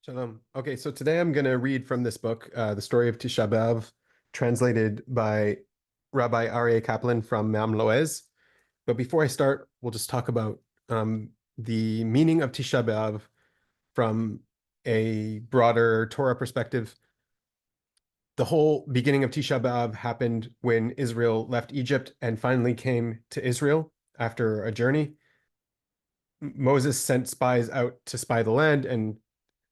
Shalom. Okay, so today I'm going to read from this book, the story of Tisha B'Av, translated by Rabbi Aryeh Kaplan from Me'am Loez. But before I start, we'll just talk about the meaning of Tisha B'Av from a broader Torah perspective. The whole beginning of Tisha B'Av happened when Israel left Egypt and finally came to Israel after a journey. Moses sent spies out to spy the land and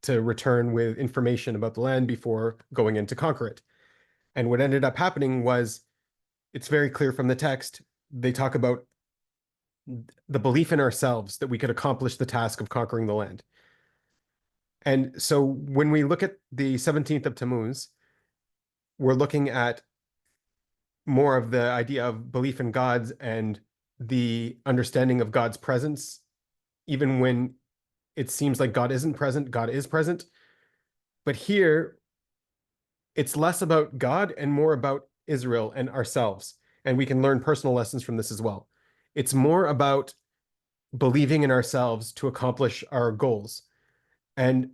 to return with information about the land before going in to conquer it. And what ended up happening was, it's very clear from the text, they talk about the belief in ourselves that we could accomplish the task of conquering the land. And so when we look at the 17th of Tammuz, we're looking at more of the idea of belief in gods and the understanding of God's presence. Even when it seems like God isn't present, God is present. But here, it's less about God and more about Israel and ourselves. And we can learn personal lessons from this as well. It's more about believing in ourselves to accomplish our goals. And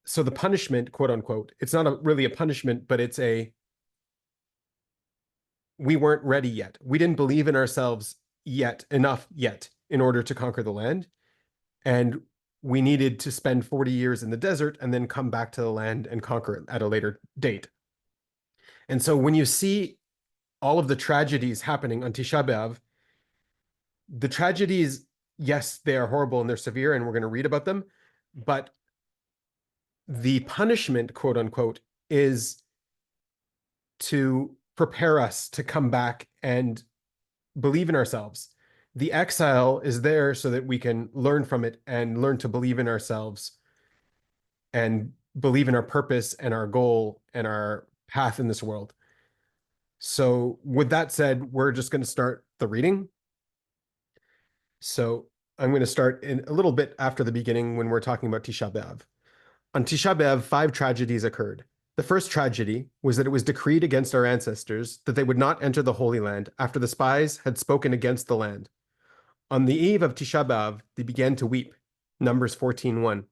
so the punishment, quote unquote, it's not really a punishment, but it's we weren't ready yet. We didn't believe in ourselves enough yet in order to conquer the land. And we needed to spend 40 years in the desert and then come back to the land and conquer it at a later date. And so when you see all of the tragedies happening on Tisha B'Av, the tragedies, yes, they are horrible and they're severe, and we're going to read about them, but the punishment, quote unquote, is to prepare us to come back and believe in ourselves. The exile is there so that we can learn from it and learn to believe in ourselves and believe in our purpose and our goal and our path in this world. So with that said, we're just going to start the reading. So I'm going to start in a little bit after the beginning when we're talking about Tisha B'Av. On Tisha B'Av, 5 tragedies occurred. The first tragedy was that it was decreed against our ancestors that they would not enter the Holy Land after the spies had spoken against the land. On the eve of Tisha B'Av, they began to weep. Numbers 14:1.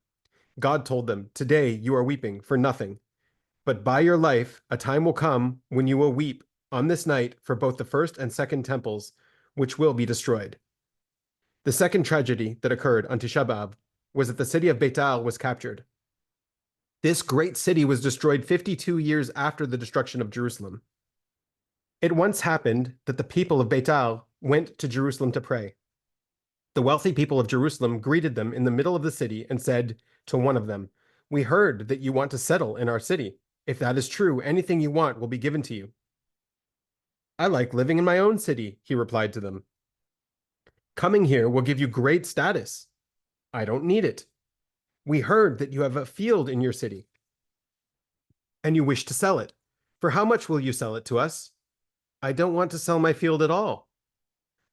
God told them, "Today you are weeping for nothing. But by your life, a time will come when you will weep on this night for both the first and second temples, which will be destroyed." The second tragedy that occurred on Tisha B'Av was that the city of Beital was captured. This great city was destroyed 52 years after the destruction of Jerusalem. It once happened that the people of Beital went to Jerusalem to pray. The wealthy people of Jerusalem greeted them in the middle of the city and said to one of them, "We heard that you want to settle in our city. If that is true, anything you want will be given to you." "I like living in my own city," he replied to them. "Coming here will give you great status." "I don't need it." "We heard that you have a field in your city and you wish to sell it. For how much will you sell it to us?" "I don't want to sell my field at all."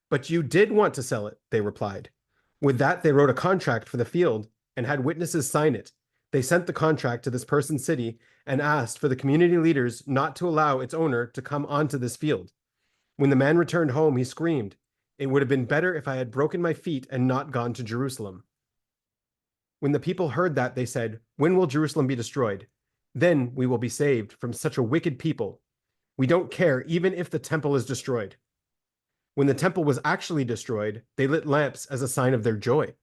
"But you did want to sell it," they replied. With that, they wrote a contract for the field and had witnesses sign it. They sent the contract to this person's city and asked for the community leaders not to allow its owner to come onto this field. When the man returned home, he screamed, "It would have been better if I had broken my feet and not gone to Jerusalem." When the people heard that, they said, "When will Jerusalem be destroyed? Then we will be saved from such a wicked people. We don't care even if the temple is destroyed." When the temple was actually destroyed, they lit lamps as a sign of their joy.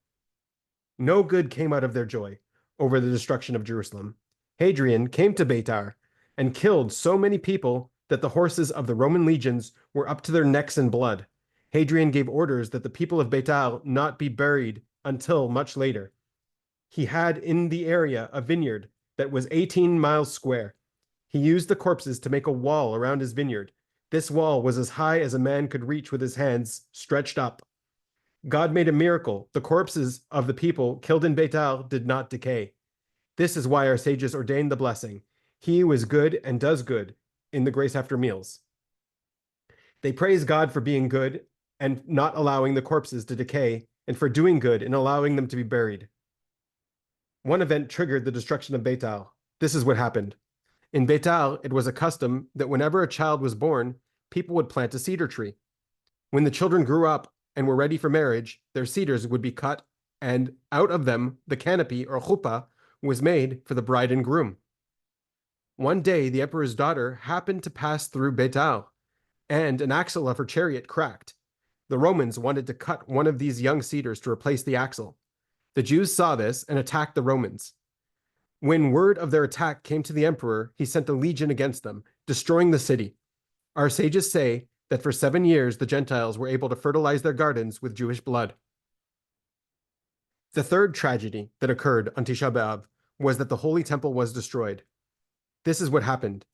No good came out of their joy over the destruction of Jerusalem. Hadrian came to Beitar and killed so many people that the horses of the Roman legions were up to their necks in blood. Hadrian gave orders that the people of Beitar not be buried until much later. He had in the area a vineyard that was 18 miles square. He used the corpses to make a wall around his vineyard. This wall was as high as a man could reach with his hands stretched up. God made a miracle. The corpses of the people killed in Beital did not decay. This is why our sages ordained the blessing. He who is good and does good in the grace after meals. They praise God for being good and not allowing the corpses to decay, and for doing good and allowing them to be buried. One event triggered the destruction of Beital. This is what happened. In Beital, it was a custom that whenever a child was born, people would plant a cedar tree. When the children grew up and were ready for marriage, their cedars would be cut, and out of them, the canopy or chuppah was made for the bride and groom. One day, the emperor's daughter happened to pass through Beitar, and an axle of her chariot cracked. The Romans wanted to cut one of these young cedars to replace the axle. The Jews saw this and attacked the Romans. When word of their attack came to the emperor, he sent a legion against them, destroying the city. Our sages say that for 7 years the Gentiles were able to fertilize their gardens with Jewish blood. The third tragedy that occurred on Tisha B'Av was that the Holy Temple was destroyed. This is what happened.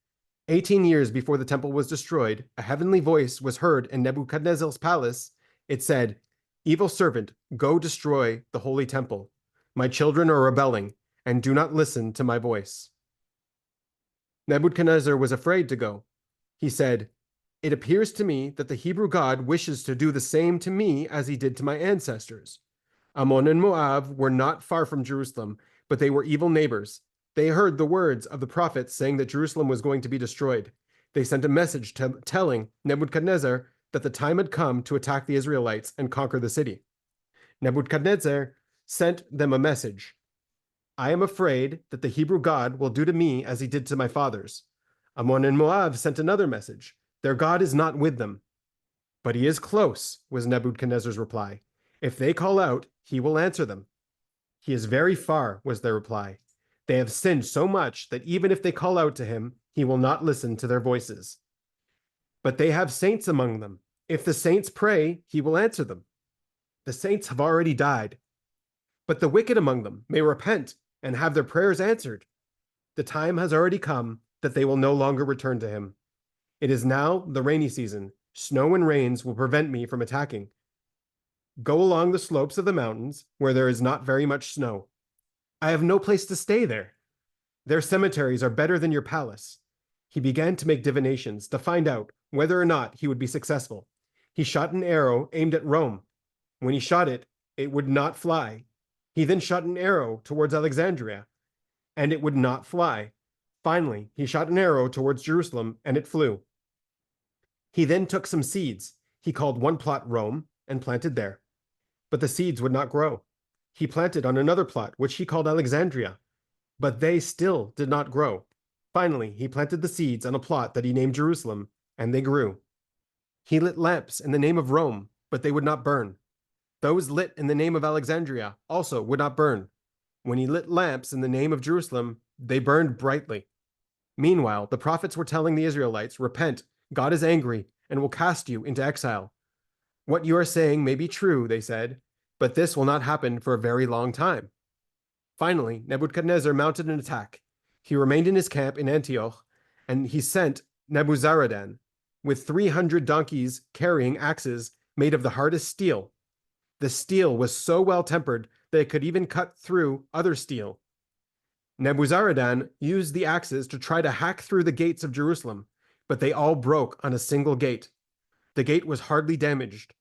18 years before the temple was destroyed, a heavenly voice was heard in Nebuchadnezzar's palace. It said, "Evil servant, go destroy the holy temple. My children are rebelling, and do not listen to my voice." Nebuchadnezzar was afraid to go. He said, "It appears to me that the Hebrew God wishes to do the same to me as he did to my ancestors." Ammon and Moab were not far from Jerusalem, but they were evil neighbors. They heard the words of the prophets saying that Jerusalem was going to be destroyed. They sent a message telling Nebuchadnezzar that the time had come to attack the Israelites and conquer the city. Nebuchadnezzar sent them a message. "I am afraid that the Hebrew God will do to me as he did to my fathers." Ammon and Moab sent another message. "Their God is not with them." "But he is close," was Nebuchadnezzar's reply. "If they call out, he will answer them." "He is very far," was their reply. "They have sinned so much that even if they call out to him, he will not listen to their voices." "But they have saints among them. If the saints pray, he will answer them." "The saints have already died." "But the wicked among them may repent and have their prayers answered." "The time has already come that they will no longer return to him." "It is now the rainy season. Snow and rains will prevent me from attacking." "Go along the slopes of the mountains where there is not very much snow." "I have no place to stay there." "Their cemeteries are better than your palace." He began to make divinations to find out whether or not he would be successful. He shot an arrow aimed at Rome. When he shot it, it would not fly. He then shot an arrow towards Alexandria, and it would not fly. Finally, he shot an arrow towards Jerusalem, and it flew. He then took some seeds. He called one plot Rome and planted there. But the seeds would not grow. He planted on another plot, which he called Alexandria, but they still did not grow. Finally, he planted the seeds on a plot that he named Jerusalem, and they grew. He lit lamps in the name of Rome, but they would not burn. Those lit in the name of Alexandria also would not burn. When he lit lamps in the name of Jerusalem, they burned brightly. Meanwhile, the prophets were telling the Israelites, "Repent, God is angry, and will cast you into exile." "What you are saying may be true," they said, "but this will not happen for a very long time." Finally, Nebuchadnezzar mounted an attack. He remained in his camp in Antioch, and he sent Nebuzaradan with 300 donkeys carrying axes made of the hardest steel. The steel was so well tempered that it could even cut through other steel. Nebuzaradan used the axes to try to hack through the gates of Jerusalem, but they all broke on a single gate. The gate was hardly damaged.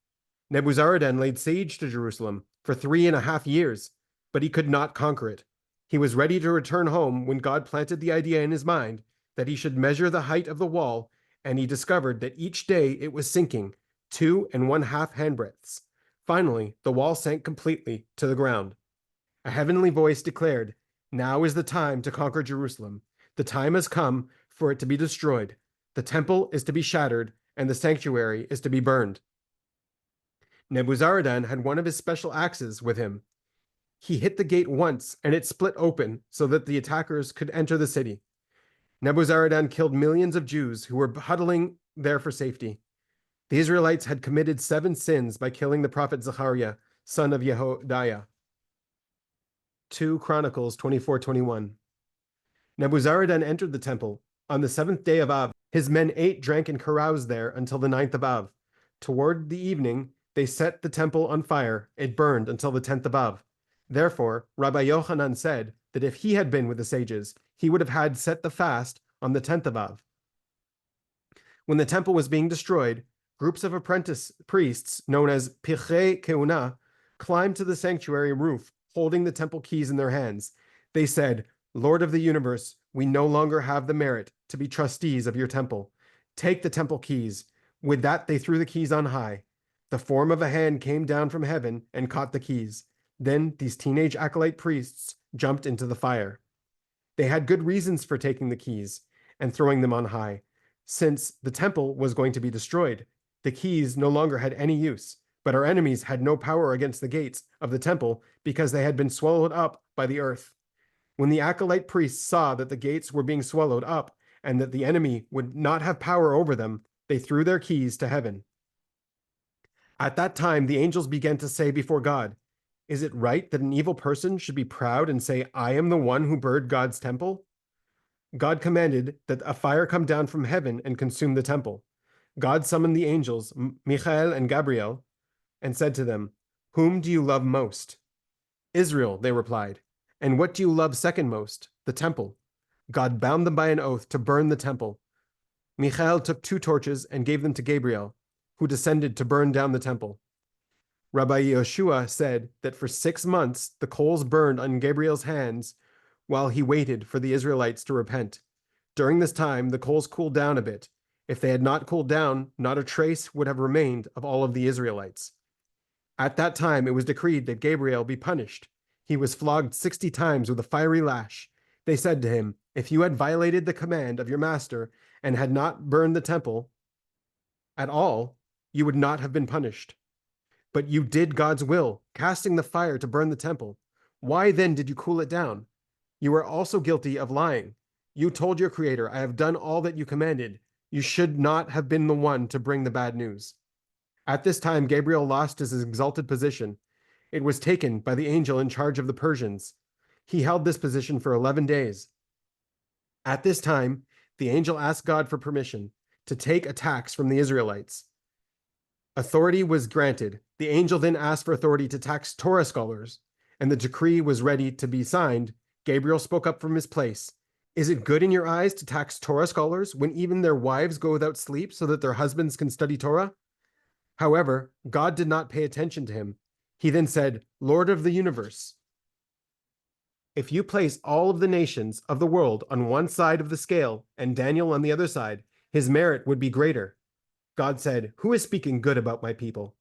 Nebuzaradan laid siege to Jerusalem for 3.5 years, but he could not conquer it. He was ready to return home when God planted the idea in his mind that he should measure the height of the wall, and he discovered that each day it was sinking 2.5 handbreadths. Finally, the wall sank completely to the ground. A heavenly voice declared, "Now is the time to conquer Jerusalem. The time has come for it to be destroyed. The temple is to be shattered, and the sanctuary is to be burned." Nebuzaradan had one of his special axes with him. He hit the gate once, and it split open so that the attackers could enter the city. Nebuzaradan killed millions of Jews who were huddling there for safety. The Israelites had committed 7 sins by killing the prophet Zechariah, son of Yehoiada. 2 Chronicles 24:21. Nebuzaradan entered the temple. On the 7th day of Av, his men ate, drank, and caroused there until the 9th of Av. Toward the evening, they set the temple on fire. It burned until the 10th of Av. Therefore, Rabbi Yochanan said that if he had been with the sages, he would have had set the fast on the 10th of Av. When the temple was being destroyed, groups of apprentice priests, known as Pichei Keuna, climbed to the sanctuary roof, holding the temple keys in their hands. They said, "Lord of the universe, we no longer have the merit to be trustees of your temple. Take the temple keys." With that, they threw the keys on high. The form of a hand came down from heaven and caught the keys. Then these teenage acolyte priests jumped into the fire. They had good reasons for taking the keys and throwing them on high. Since the temple was going to be destroyed, the keys no longer had any use, but our enemies had no power against the gates of the temple because they had been swallowed up by the earth. When the acolyte priests saw that the gates were being swallowed up and that the enemy would not have power over them, they threw their keys to heaven. At that time, the angels began to say before God, "Is it right that an evil person should be proud and say, 'I am the one who burned God's temple'?" God commanded that a fire come down from heaven and consume the temple. God summoned the angels, Michael and Gabriel, and said to them, "Whom do you love most?" "Israel," they replied. "And what do you love second most?" "The temple." God bound them by an oath to burn the temple. Michael took 2 torches and gave them to Gabriel, who descended to burn down the temple. Rabbi Yeshua said that for 6 months the coals burned on Gabriel's hands while he waited for the Israelites to repent. During this time, the coals cooled down a bit. If they had not cooled down, not a trace would have remained of all of the Israelites. At that time, it was decreed that Gabriel be punished. He was flogged 60 times with a fiery lash. They said to him, "If you had violated the command of your master and had not burned the temple at all, you would not have been punished. But you did God's will, casting the fire to burn the temple. Why then did you cool it down? You are also guilty of lying. You told your Creator, 'I have done all that you commanded.' You should not have been the one to bring the bad news." At this time, Gabriel lost his exalted position. It was taken by the angel in charge of the Persians. He held this position for 11 days. At this time, the angel asked God for permission to take a tax from the Israelites. Authority was granted. The angel then asked for authority to tax Torah scholars, and the decree was ready to be signed. Gabriel spoke up from his place. "Is it good in your eyes to tax Torah scholars when even their wives go without sleep so that their husbands can study Torah?" However, God did not pay attention to him. He then said, "Lord of the universe, if you place all of the nations of the world on one side of the scale and Daniel on the other side, his merit would be greater." God said, "Who is speaking good about my people?"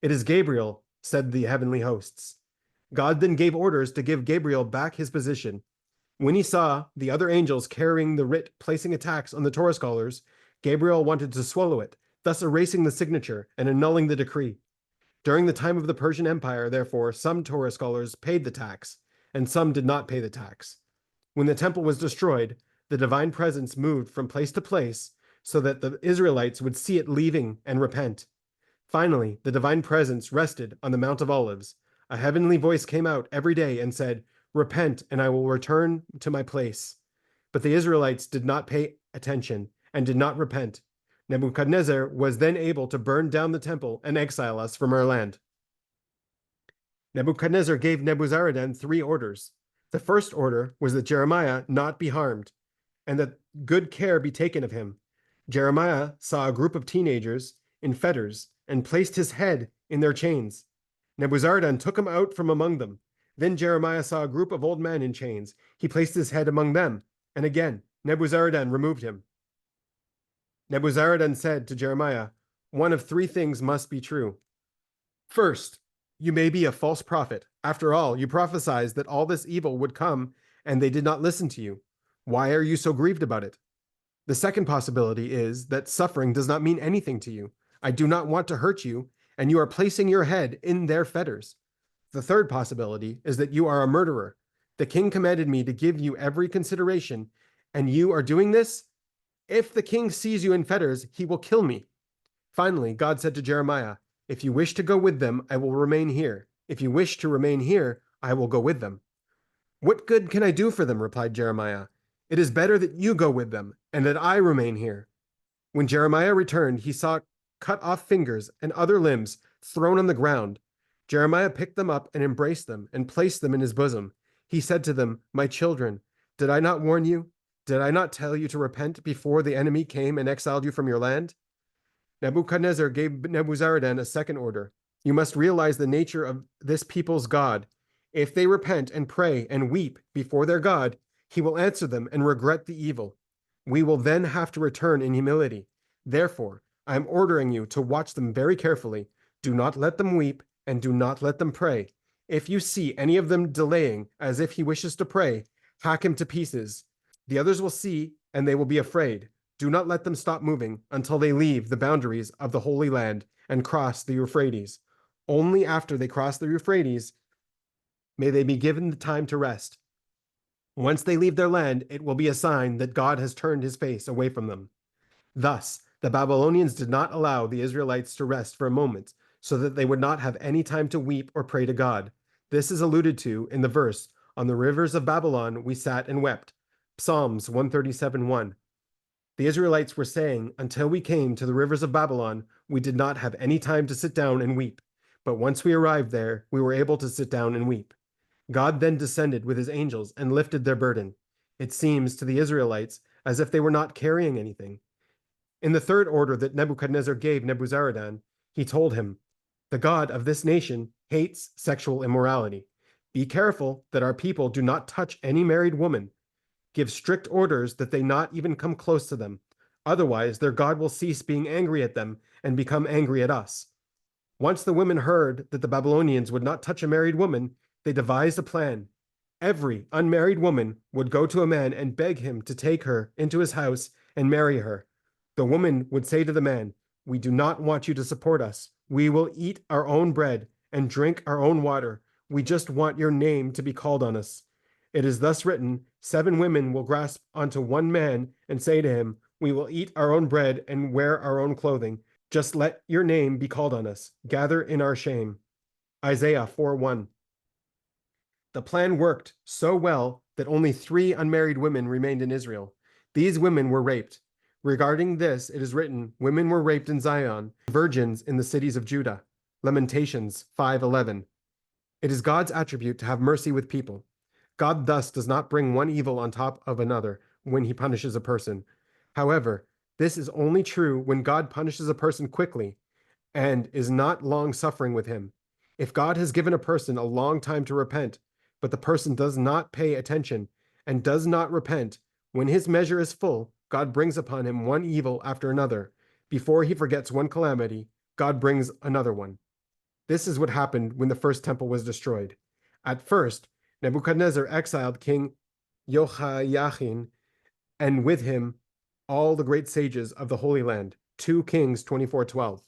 "It is Gabriel," said the heavenly hosts. God then gave orders to give Gabriel back his position. When he saw the other angels carrying the writ placing a tax on the Torah scholars, Gabriel wanted to swallow it, thus erasing the signature and annulling the decree. During the time of the Persian Empire, therefore, some Torah scholars paid the tax, and some did not pay the tax. When the temple was destroyed, the divine presence moved from place to place so that the Israelites would see it leaving and repent. Finally, the divine presence rested on the Mount of Olives. A heavenly voice came out every day and said, "Repent, and I will return to my place." But the Israelites did not pay attention and did not repent. Nebuchadnezzar was then able to burn down the temple and exile us from our land. Nebuchadnezzar gave Nebuzaradan 3 orders. The first order was that Jeremiah not be harmed, and that good care be taken of him. Jeremiah saw a group of teenagers in fetters and placed his head in their chains. Nebuzaradan took him out from among them. Then Jeremiah saw a group of old men in chains. He placed his head among them, and again Nebuzaradan removed him. Nebuzaradan said to Jeremiah, "One of 3 things must be true. First, you may be a false prophet. After all, you prophesied that all this evil would come, and they did not listen to you. Why are you so grieved about it? The second possibility is that suffering does not mean anything to you. I do not want to hurt you, and you are placing your head in their fetters. The third possibility is that you are a murderer. The king commanded me to give you every consideration, and you are doing this? If the king sees you in fetters, he will kill me." Finally, God said to Jeremiah, "If you wish to go with them, I will remain here. If you wish to remain here, I will go with them." "What good can I do for them?" replied Jeremiah. "It is better that you go with them, and that I remain here." When Jeremiah returned, he saw cut off fingers and other limbs thrown on the ground. Jeremiah picked them up and embraced them and placed them in his bosom. He said to them, "My children, did I not warn you? Did I not tell you to repent before the enemy came and exiled you from your land?" Nebuchadnezzar gave Nebuzaradan a second order. "You must realize the nature of this people's God. If they repent and pray and weep before their God, he will answer them and regret the evil. We will then have to return in humility. Therefore, I am ordering you to watch them very carefully. Do not let them weep and do not let them pray. If you see any of them delaying as if he wishes to pray, hack him to pieces. The others will see, and they will be afraid. Do not let them stop moving until they leave the boundaries of the Holy Land and cross the Euphrates. Only after they cross the Euphrates may they be given the time to rest. Once they leave their land, it will be a sign that God has turned his face away from them. Thus, the Babylonians did not allow the Israelites to rest for a moment, so that they would not have any time to weep or pray to God. This is alluded to in the verse, "On the rivers of Babylon we sat and wept." Psalms 137:1. The Israelites were saying, "Until we came to the rivers of Babylon, we did not have any time to sit down and weep. But once we arrived there, we were able to sit down and weep." God then descended with his angels and lifted their burden. It seems to the Israelites as if they were not carrying anything. In the third order that Nebuchadnezzar gave Nebuzaradan, he told him, "The God of this nation hates sexual immorality. Be careful that our people do not touch any married woman. Give strict orders that they not even come close to them. Otherwise, their God will cease being angry at them and become angry at us." Once the women heard that the Babylonians would not touch a married woman, they devised a plan. Every unmarried woman would go to a man and beg him to take her into his house and marry her. The woman would say to the man, "We do not want you to support us. We will eat our own bread and drink our own water. We just want your name to be called on us." It is thus written, 7 women will grasp onto one man and say to him, "We will eat our own bread and wear our own clothing. Just let your name be called on us. Gather in our shame." Isaiah 4:1. The plan worked so well that only 3 unmarried women remained in Israel. These women were raped. Regarding this, it is written, "Women were raped in Zion, virgins in the cities of Judah." Lamentations 5:11. It is God's attribute to have mercy with people. God thus does not bring one evil on top of another when he punishes a person. However, this is only true when God punishes a person quickly and is not long suffering with him. If God has given a person a long time to repent, but the person does not pay attention and does not repent, when his measure is full, God brings upon him one evil after another. Before he forgets one calamity, God brings another one. This is what happened when the first temple was destroyed. At first, Nebuchadnezzar exiled King Jehoiachin, and with him all the great sages of the Holy Land. 2 Kings 24:12.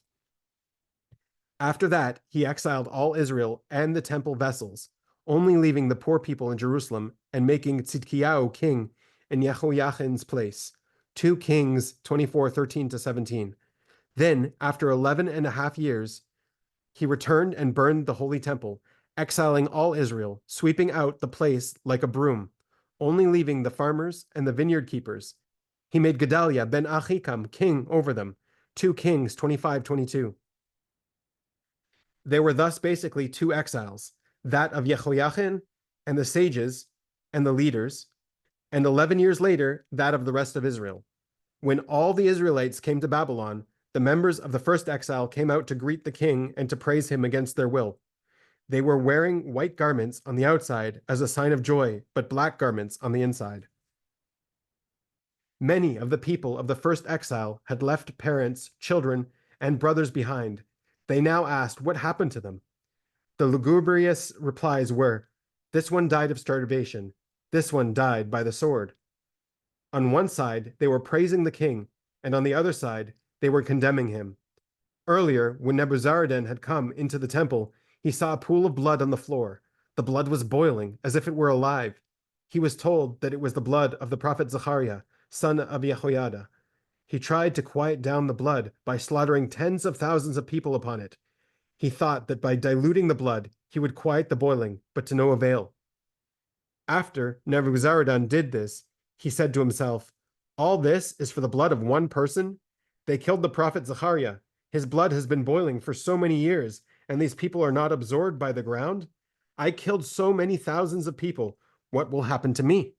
After that, he exiled all Israel and the temple vessels, only leaving the poor people in Jerusalem and making Tzidkiyahu king in Jehoiachin's place. 2 Kings 24:13-17. Then, after 11.5 years, he returned and burned the holy temple, exiling all Israel, sweeping out the place like a broom, only leaving the farmers and the vineyard keepers. He made Gedaliah ben Ahikam king over them. 2 Kings 25:22. There were thus basically 2 exiles, that of Jehoiachin and the sages and the leaders, and 11 years later, that of the rest of Israel. When all the Israelites came to Babylon, the members of the first exile came out to greet the king and to praise him against their will. They were wearing white garments on the outside as a sign of joy, but black garments on the inside. Many of the people of the first exile had left parents, children, and brothers behind. They now asked what happened to them. The lugubrious replies were, "This one died of starvation. This one died by the sword." On one side, they were praising the king, and on the other side, they were condemning him. Earlier, when Nebuzaradan had come into the temple, he saw a pool of blood on the floor. The blood was boiling, as if it were alive. He was told that it was the blood of the prophet Zechariah, son of Jehoiada. He tried to quiet down the blood by slaughtering tens of thousands of people upon it. He thought that by diluting the blood, he would quiet the boiling, but to no avail. After Nebuzaradan did this, he said to himself, "All this is for the blood of one person? They killed the prophet Zechariah. His blood has been boiling for so many years, and these people are not absorbed by the ground. I killed so many thousands of people. What will happen to me?"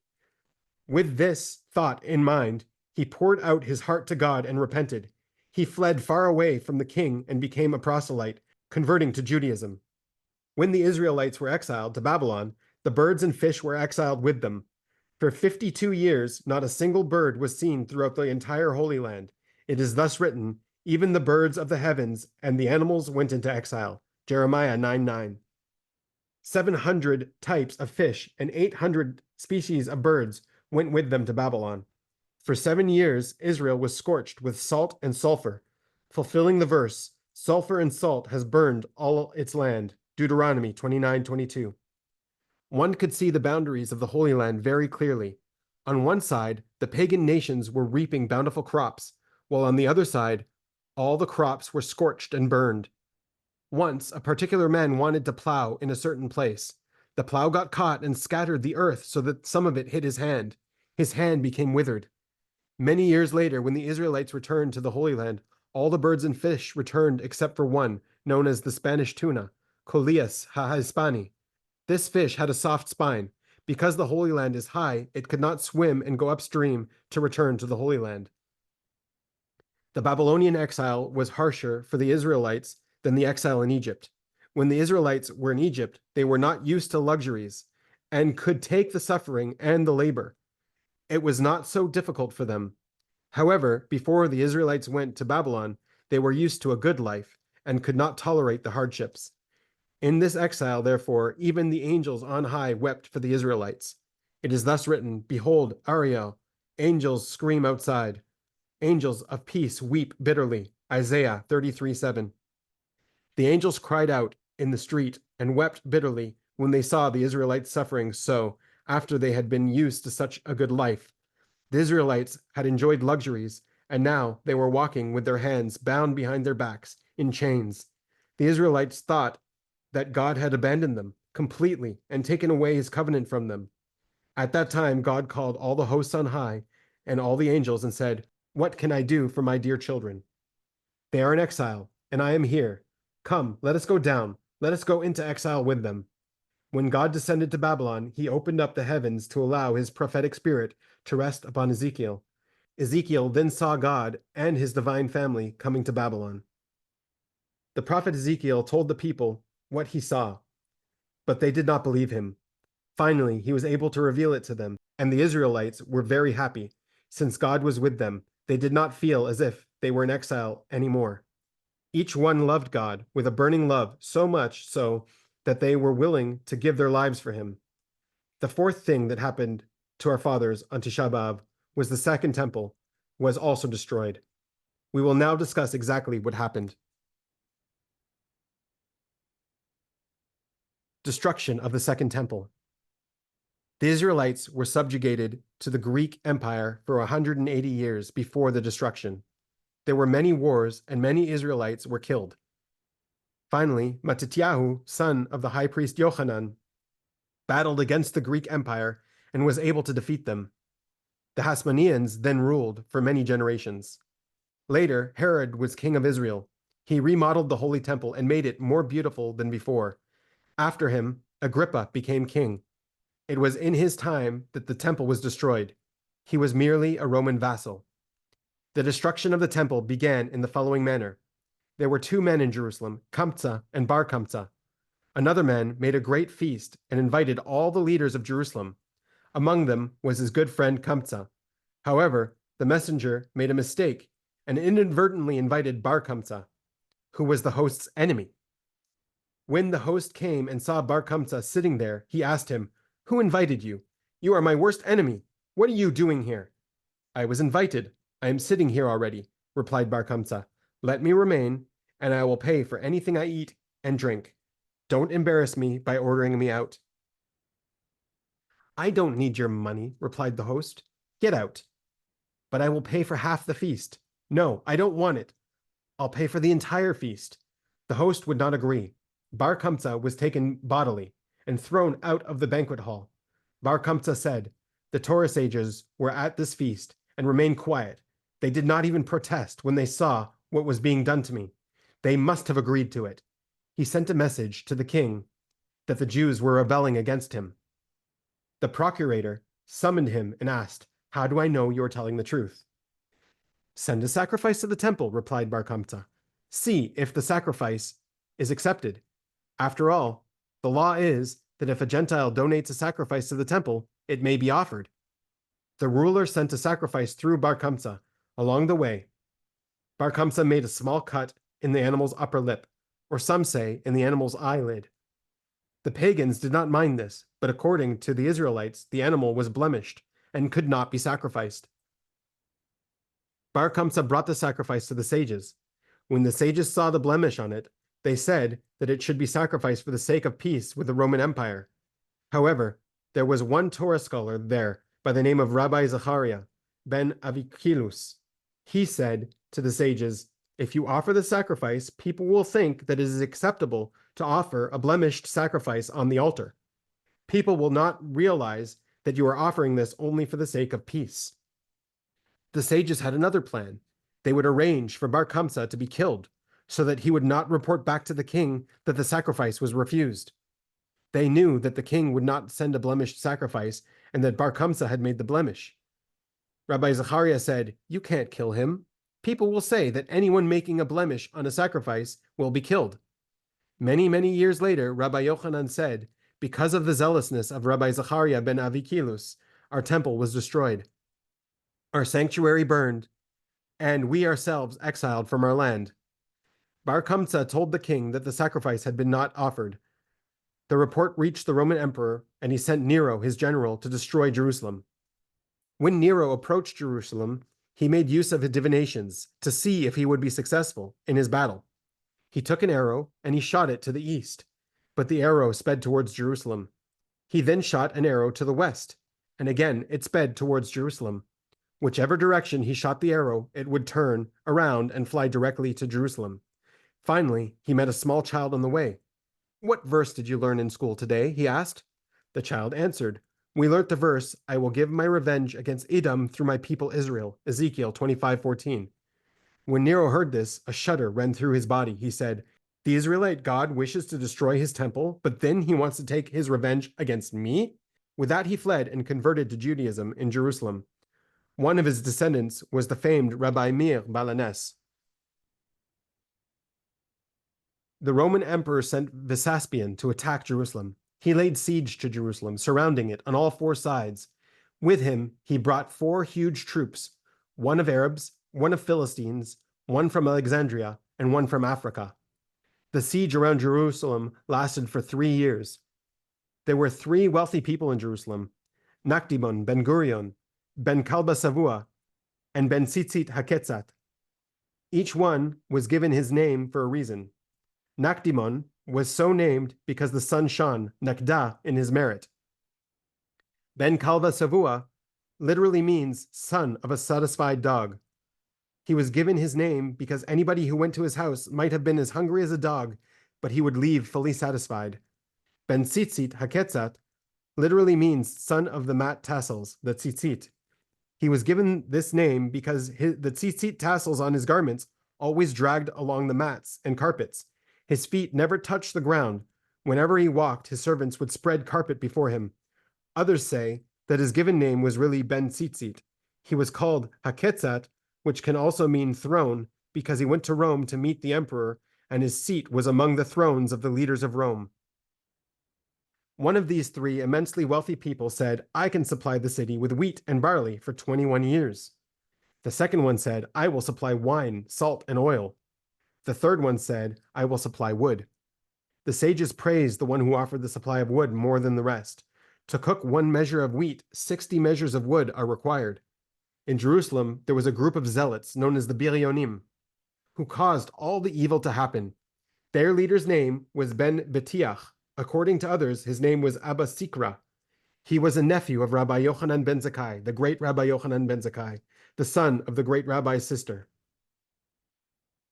With this thought in mind, he poured out his heart to God and repented. He fled far away from the king and became a proselyte, converting to Judaism. When the Israelites were exiled to Babylon, the birds and fish were exiled with them. For 52 years, not a single bird was seen throughout the entire Holy Land. It is thus written, "Even the birds of the heavens and the animals went into exile." Jeremiah 9:9. 700 types of fish and 800 species of birds went with them to Babylon. For 7 years, Israel was scorched with salt and sulfur, fulfilling the verse, sulfur and salt has burned all its land. Deuteronomy 29:22. One could see the boundaries of the Holy Land very clearly. On one side, the pagan nations were reaping bountiful crops, while on the other side, all the crops were scorched and burned. Once, a particular man wanted to plow in a certain place. The plow got caught and scattered the earth so that some of it hit his hand. His hand became withered. Many years later, when the Israelites returned to the Holy Land, all the birds and fish returned except for one, known as the Spanish tuna, Colias hahispani. This fish had a soft spine. Because the Holy Land is high, it could not swim and go upstream to return to the Holy Land. The Babylonian exile was harsher for the Israelites than the exile in Egypt. When the Israelites were in Egypt, they were not used to luxuries and could take the suffering and the labor. It was not so difficult for them. However, before the Israelites went to Babylon, they were used to a good life and could not tolerate the hardships. In this exile, therefore, even the angels on high wept for the Israelites. It is thus written, Behold, Aryeh, angels scream outside. Angels of peace weep bitterly. Isaiah 33:7. The angels cried out in the street and wept bitterly when they saw the Israelites suffering so after they had been used to such a good life. The Israelites had enjoyed luxuries, and now they were walking with their hands bound behind their backs in chains. The Israelites thought that God had abandoned them completely and taken away his covenant from them. At that time, God called all the hosts on high and all the angels and said, What can I do for my dear children? They are in exile, and I am here. Come, let us go down. Let us go into exile with them. When God descended to Babylon, he opened up the heavens to allow his prophetic spirit to rest upon Ezekiel. Ezekiel then saw God and his divine family coming to Babylon. The prophet Ezekiel told the people what he saw, but they did not believe him. Finally, he was able to reveal it to them, and the Israelites were very happy. Since God was with them, they did not feel as if they were in exile anymore. Each one loved God with a burning love, so much so that they were willing to give their lives for him. The fourth thing that happened to our fathers on Tisha B'Av was the second temple was also destroyed. We will now discuss exactly what happened. Destruction of the Second Temple. The Israelites were subjugated to the Greek Empire for 180 years before the destruction. There were many wars, and many Israelites were killed. Finally, Mattityahu, son of the high priest Yochanan, battled against the Greek Empire and was able to defeat them. The Hasmoneans then ruled for many generations. Later, Herod was king of Israel. He remodeled the Holy Temple and made it more beautiful than before. After him, Agrippa became king. It was in his time that the temple was destroyed. He was merely a Roman vassal. The destruction of the temple began in the following manner. There were two men in Jerusalem, Kamsa and Bar Kamsa. Another man made a great feast and invited all the leaders of Jerusalem. Among them was his good friend Kamsa. However, the messenger made a mistake and inadvertently invited Bar Kamsa, who was the host's enemy. When the host came and saw Bar Kamsa sitting there, he asked him, Who invited you? You are my worst enemy. What are you doing here? I was invited. I am sitting here already, replied Bar Kamsa. Let me remain, and I will pay for anything I eat and drink. Don't embarrass me by ordering me out. I don't need your money, replied the host. Get out. But I will pay for half the feast. No, I don't want it. I'll pay for the entire feast. The host would not agree. Bar Kamsa was taken bodily and thrown out of the banquet hall. Bar Kamsa said, The Torah sages were at this feast and remained quiet. They did not even protest when they saw what was being done to me. They must have agreed to it. He sent a message to the king that the Jews were rebelling against him. The procurator summoned him and asked, How do I know you are telling the truth? Send a sacrifice to the temple, replied Bar Kamsa. See if the sacrifice is accepted. After all, the law is that if a Gentile donates a sacrifice to the temple, it may be offered. The ruler sent a sacrifice through Bar Kamsa. Along the way, Bar Kamsa made a small cut in the animal's upper lip, or some say in the animal's eyelid. The pagans did not mind this, but according to the Israelites, the animal was blemished and could not be sacrificed. Bar Kamsa brought the sacrifice to the sages. When the sages saw the blemish on it, they said that it should be sacrificed for the sake of peace with the Roman Empire. However, there was one Torah scholar there by the name of Rabbi Zachariah ben Avichilus. He said to the sages, "If you offer the sacrifice, people will think that it is acceptable to offer a blemished sacrifice on the altar. People will not realize that you are offering this only for the sake of peace." The sages had another plan. They would arrange for Bar Kamsa to be killed so that he would not report back to the king that the sacrifice was refused. They knew that the king would not send a blemished sacrifice and that Bar Kamsa had made the blemish. Rabbi Zachariah said, "You can't kill him. People will say that anyone making a blemish on a sacrifice will be killed." Many, many years later, Rabbi Yochanan said, "Because of the zealousness of Rabbi Zachariah ben Avichilus, our temple was destroyed, our sanctuary burned, and we ourselves exiled from our land." Bar Kamsa told the king that the sacrifice had been not offered. The report reached the Roman emperor, and he sent Nero, his general, to destroy Jerusalem. When Nero approached Jerusalem, he made use of his divinations to see if he would be successful in his battle. He took an arrow and he shot it to the east, but the arrow sped towards Jerusalem. He then shot an arrow to the west, and again it sped towards Jerusalem. Whichever direction he shot the arrow, it would turn around and fly directly to Jerusalem. Finally, he met a small child on the way. "What verse did you learn in school today?" he asked. The child answered, "We learnt the verse, 'I will give my revenge against Edom through my people Israel,' Ezekiel 25:14. When Nero heard this, a shudder ran through his body. He said, "The Israelite God wishes to destroy his temple, but then he wants to take his revenge against me?" With that, he fled and converted to Judaism in Jerusalem. One of his descendants was the famed Rabbi Meir Balanes. The Roman emperor sent Vespasian to attack Jerusalem. He laid siege to Jerusalem, surrounding it on all four sides. With him, he brought 4 huge troops, one of Arabs, one of Philistines, one from Alexandria, and one from Africa. The siege around Jerusalem lasted for 3 years. There were 3 wealthy people in Jerusalem, Nakdimon ben Gurion, ben Kalba Savua, and ben Tzitzit Haketzat. Each one was given his name for a reason. Nakdimon was so named because the sun shone, Nakda, in his merit. Ben Kalba Savua literally means son of a satisfied dog. He was given his name because anybody who went to his house might have been as hungry as a dog, but he would leave fully satisfied. Ben Tzitzit Haketzat literally means son of the mat tassels, the tzitzit. He was given this name because the tzitzit tassels on his garments always dragged along the mats and carpets. His feet never touched the ground. Whenever he walked, his servants would spread carpet before him. Others say that his given name was really Ben Tzitzit. He was called Haketzat, which can also mean throne, because he went to Rome to meet the emperor, and his seat was among the thrones of the leaders of Rome. One of these 3 immensely wealthy people said, "I can supply the city with wheat and barley for 21 years. The second one said, "I will supply wine, salt, and oil." The third one said, "I will supply wood." The sages praised the one who offered the supply of wood more than the rest. To cook 1 measure of wheat, 60 measures of wood are required. In Jerusalem, there was a group of zealots known as the Biryonim, who caused all the evil to happen. Their leader's name was Ben Betiach. According to others, his name was Abba Sikra. He was a nephew of Rabbi Yochanan ben Zakkai, the great Rabbi Yochanan ben Zakkai, the son of the great rabbi's sister.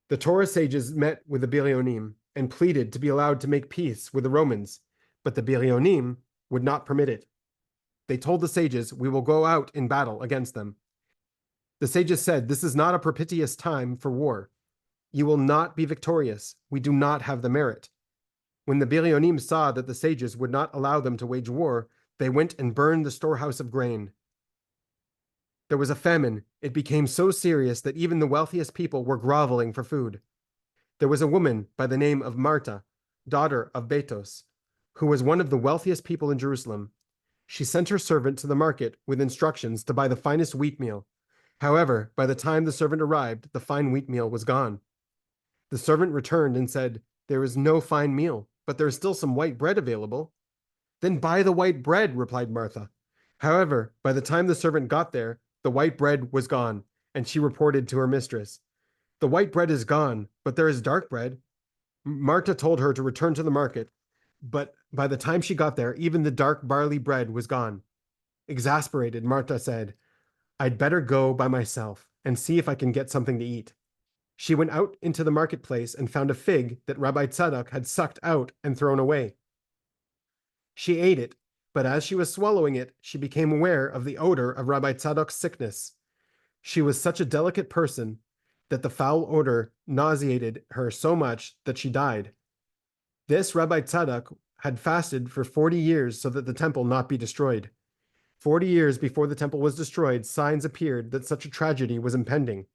The Torah sages met with the Biryonim and pleaded to be allowed to make peace with the Romans, but the Biryonim would not permit it. They told the sages, "We will go out in battle against them." The sages said, "This is not a propitious time for war. You will not be victorious. We do not have the merit." When the Biryonim saw that the sages would not allow them to wage war, they went and burned the storehouse of grain. There was a famine. It became so serious that even the wealthiest people were groveling for food. There was a woman by the name of Marta, daughter of Betos, who was one of the wealthiest people in Jerusalem. She sent her servant to the market with instructions to buy the finest wheat meal. However, by the time the servant arrived, the fine wheat meal was gone. The servant returned and said, "There is no fine meal, but there is still some white bread available." "Then buy the white bread," replied Martha. However, by the time the servant got there, the white bread was gone, and she reported to her mistress, "The white bread is gone, but there is dark bread." Martha told her to return to the market, but by the time she got there, even the dark barley bread was gone. Exasperated, Martha said, "I'd better go by myself and see if I can get something to eat." She went out into the marketplace and found a fig that Rabbi Tzadok had sucked out and thrown away. She ate it, but as she was swallowing it, she became aware of the odor of Rabbi Tzadok's sickness. She was such a delicate person that the foul odor nauseated her so much that she died. This Rabbi Tzadok had fasted for 40 years so that the temple not be destroyed. 40 years before the temple was destroyed, signs appeared that such a tragedy was impending.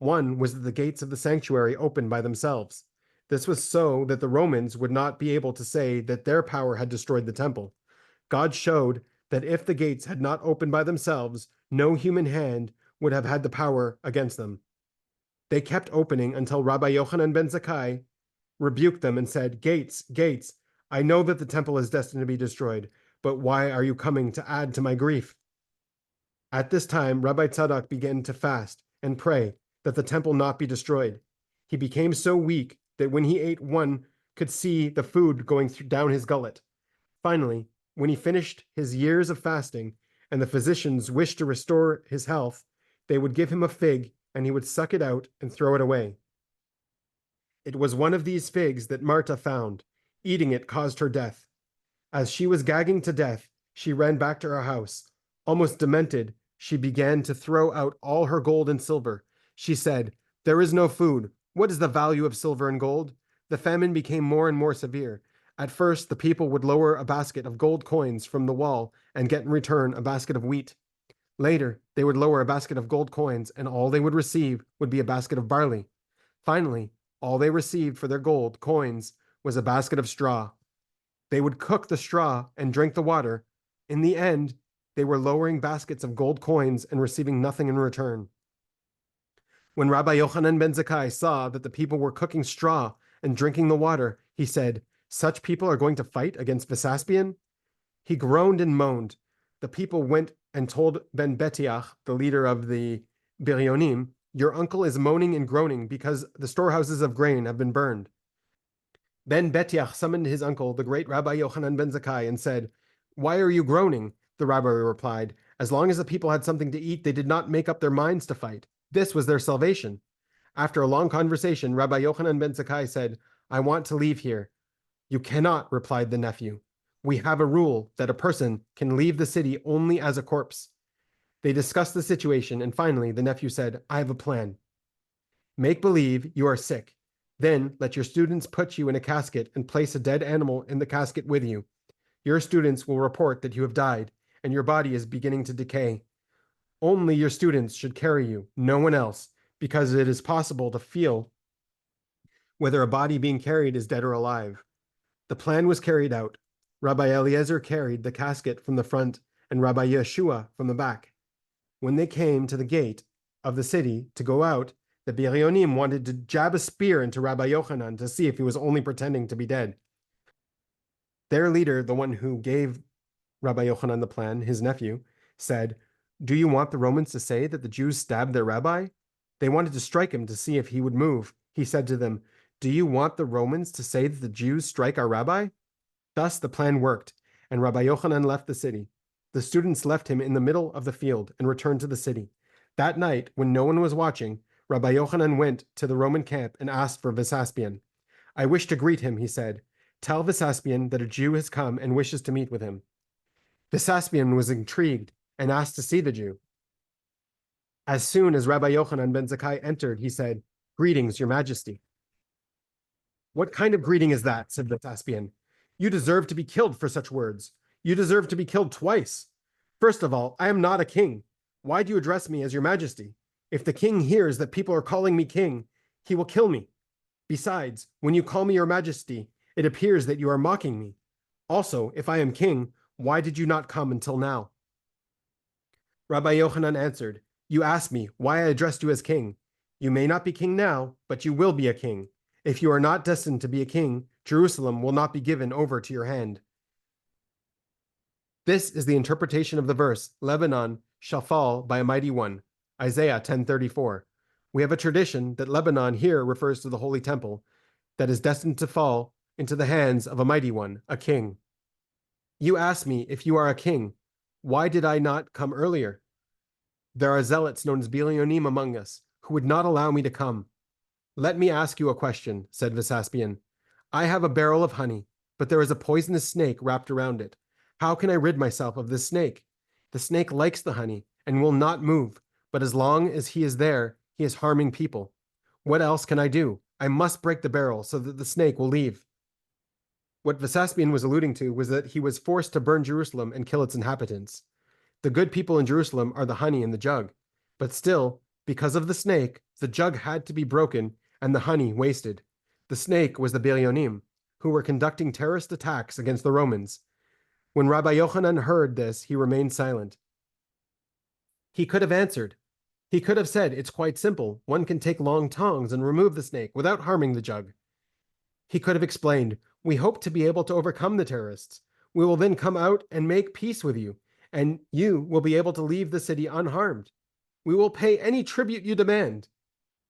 One was that the gates of the sanctuary opened by themselves. This was so that the Romans would not be able to say that their power had destroyed the temple. God showed that if the gates had not opened by themselves, no human hand would have had the power against them. They kept opening until Rabbi Yochanan ben Zakkai rebuked them and said, "Gates, gates, I know that the temple is destined to be destroyed, but why are you coming to add to my grief?" At this time, Rabbi Tzadok began to fast and pray that the temple not be destroyed. He became so weak that when he ate, one could see the food going down his gullet. Finally, when he finished his years of fasting and the physicians wished to restore his health, they would give him a fig and he would suck it out and throw it away. It was one of these figs that Martha found. Eating it caused her death. As she was gagging to death, she ran back to her house. Almost demented, she began to throw out all her gold and silver. She said, "There is no food. What is the value of silver and gold?" The famine became more and more severe. At first, the people would lower a basket of gold coins from the wall and get in return a basket of wheat. Later, they would lower a basket of gold coins, and all they would receive would be a basket of barley. Finally, all they received for their gold coins was a basket of straw. They would cook the straw and drink the water. In the end, they were lowering baskets of gold coins and receiving nothing in return. When Rabbi Yochanan ben Zakkai saw that the people were cooking straw and drinking the water, he said, "Such people are going to fight against Vesaspian?" He groaned and moaned. The people went and told Ben Betiach, the leader of the Biryonim, "Your uncle is moaning and groaning because the storehouses of grain have been burned." Ben Betiach summoned his uncle, the great Rabbi Yochanan ben Zakkai, and said, "Why are you groaning?" The rabbi replied, "As long as the people had something to eat, they did not make up their minds to fight. This was their salvation." After a long conversation, Rabbi Yochanan ben Zakkai said, "I want to leave here." "You cannot," replied the nephew. "We have a rule that a person can leave the city only as a corpse." They discussed the situation, and finally the nephew said, "I have a plan. Make believe you are sick. Then let your students put you in a casket and place a dead animal in the casket with you. Your students will report that you have died, and your body is beginning to decay. Only your students should carry you, no one else, because it is possible to feel whether a body being carried is dead or alive." The plan was carried out. Rabbi Eliezer carried the casket from the front and Rabbi Yeshua from the back. When they came to the gate of the city to go out, the Biryonim wanted to jab a spear into Rabbi Yochanan to see if he was only pretending to be dead. Their leader, the one who gave Rabbi Yochanan the plan, his nephew, said, "Do you want the Romans to say that the Jews stabbed their rabbi?" They wanted to strike him to see if he would move. He said to them, "Do you want the Romans to say that the Jews strike our rabbi?" Thus the plan worked, and Rabbi Yochanan left the city. The students left him in the middle of the field and returned to the city. That night, when no one was watching, Rabbi Yochanan went to the Roman camp and asked for Vesaspian. "I wish to greet him," he said. "Tell Vesaspian that a Jew has come and wishes to meet with him." Vesaspian was intrigued and asked to see the Jew. As soon as Rabbi Yochanan ben Zakkai entered, he said, "Greetings, your majesty." "What kind of greeting is that?" said Vesaspian. "You deserve to be killed for such words. You deserve to be killed twice. First of all, I am not a king. Why do you address me as your majesty? If the king hears that people are calling me king, he will kill me. Besides, when you call me your majesty, it appears that you are mocking me. Also, if I am king, why did you not come until now?" Rabbi Yochanan answered, "You asked me why I addressed you as king. You may not be king now, but you will be a king. If you are not destined to be a king, Jerusalem will not be given over to your hand. This is the interpretation of the verse, Lebanon shall fall by a mighty one, Isaiah 10:34. We have a tradition that Lebanon here refers to the Holy Temple that is destined to fall into the hands of a mighty one, a king. You ask me if you are a king, why did I not come earlier? There are zealots known as Bilionim among us who would not allow me to come. Let me ask you a question, said Vesaspian. I have a barrel of honey, but there is a poisonous snake wrapped around it. How can I rid myself of this snake? The snake likes the honey and will not move, but as long as he is there, he is harming people. What else can I do? I must break the barrel so that the snake will leave. What Vesaspian was alluding to was that he was forced to burn Jerusalem and kill its inhabitants. The good people in Jerusalem are the honey in the jug, but still, because of the snake, the jug had to be broken and the honey wasted. The snake was the Bilionim, who were conducting terrorist attacks against the Romans. When Rabbi Yochanan heard this, he remained silent. He could have answered. He could have said, it's quite simple. One can take long tongs and remove the snake without harming the jug. He could have explained, we hope to be able to overcome the terrorists. We will then come out and make peace with you, and you will be able to leave the city unharmed. We will pay any tribute you demand.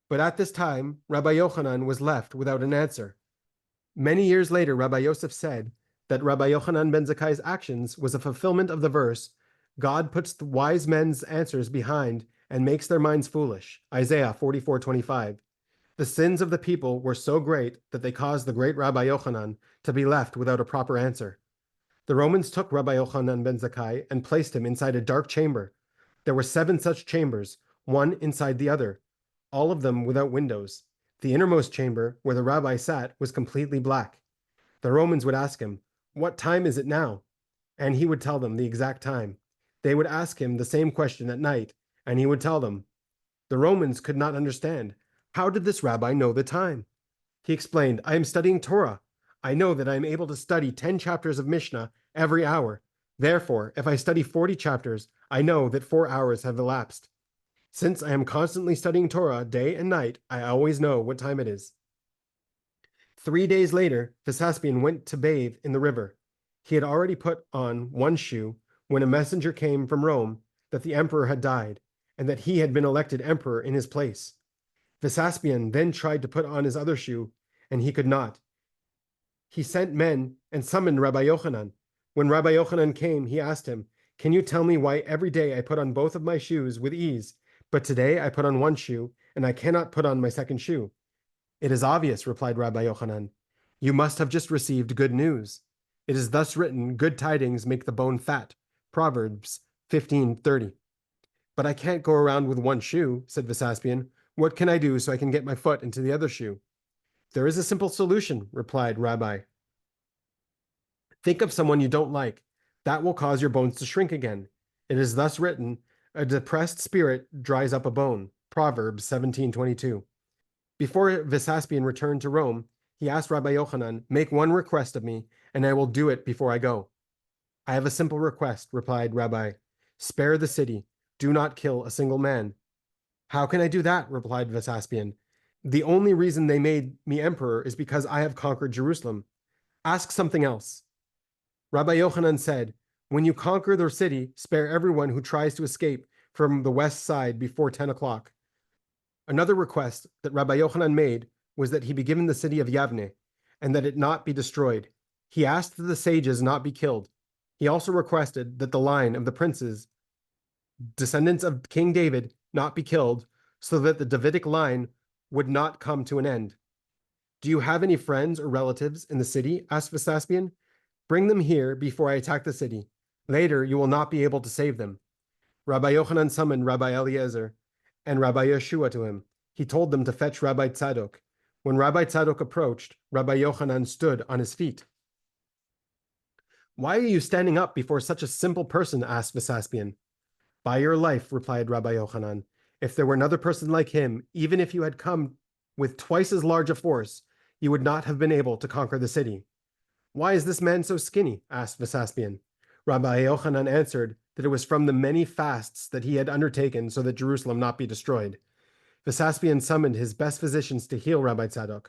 But at this time, Rabbi Yochanan was left without an answer. Many years later, Rabbi Yosef said that Rabbi Yochanan ben Zakkai's actions was a fulfillment of the verse, God puts the wise men's answers behind and makes their minds foolish, Isaiah 44:25. The sins of the people were so great that they caused the great Rabbi Yochanan to be left without a proper answer. The Romans took Rabbi Yochanan ben Zakkai and placed him inside a dark chamber. There were 7 such chambers, one inside the other, all of them without windows. The innermost chamber, where the rabbi sat, was completely black. The Romans would ask him, what time is it now? And he would tell them the exact time. They would ask him the same question at night, and he would tell them. The Romans could not understand. How did this rabbi know the time? He explained, I am studying Torah. I know that I am able to study 10 chapters of Mishnah every hour. Therefore, if I study 40 chapters, I know that 4 hours have elapsed. Since I am constantly studying Torah day and night, I always know what time it is. 3 days later, Vesaspian went to bathe in the river. He had already put on one shoe when a messenger came from Rome that the emperor had died and that he had been elected emperor in his place. Vesaspian then tried to put on his other shoe, and he could not. He sent men and summoned Rabbi Yochanan. When Rabbi Yochanan came, he asked him, can you tell me why every day I put on both of my shoes with ease, but today I put on one shoe, and I cannot put on my second shoe? It is obvious, replied Rabbi Yochanan. You must have just received good news. It is thus written, good tidings make the bone fat. Proverbs 15:30. But I can't go around with one shoe, said Vesaspian. What can I do so I can get my foot into the other shoe? There is a simple solution, replied Rabbi. Think of someone you don't like. That will cause your bones to shrink again. It is thus written, a depressed spirit dries up a bone. Proverbs 17:22. Before Vesaspian returned to Rome, he asked Rabbi Yochanan, make one request of me, and I will do it before I go. I have a simple request, replied Rabbi. Spare the city. Do not kill a single man. How can I do that? Replied Vesaspian. The only reason they made me emperor is because I have conquered Jerusalem. Ask something else. Rabbi Yochanan said, when you conquer the city, spare everyone who tries to escape from the west side before 10 o'clock. Another request that Rabbi Yochanan made was that he be given the city of Yavne, and that it not be destroyed. He asked that the sages not be killed. He also requested that the line of the princes, descendants of King David, not be killed, so that the Davidic line would not come to an end. Do you have any friends or relatives in the city? Asked Vesaspian. Bring them here before I attack the city. Later, you will not be able to save them. Rabbi Yochanan summoned Rabbi Eliezer and Rabbi Yeshua to him. He told them to fetch Rabbi Tzadok. When Rabbi Tzadok approached, Rabbi Yochanan stood on his feet. Why are you standing up before such a simple person? Asked Vesaspian. By your life, replied Rabbi Yochanan. If there were another person like him, even if you had come with twice as large a force, you would not have been able to conquer the city. Why is this man so skinny? Asked Vesaspian. Rabbi Yochanan answered that it was from the many fasts that he had undertaken so that Jerusalem not be destroyed. Vesaspian summoned his best physicians to heal Rabbi Tzadok.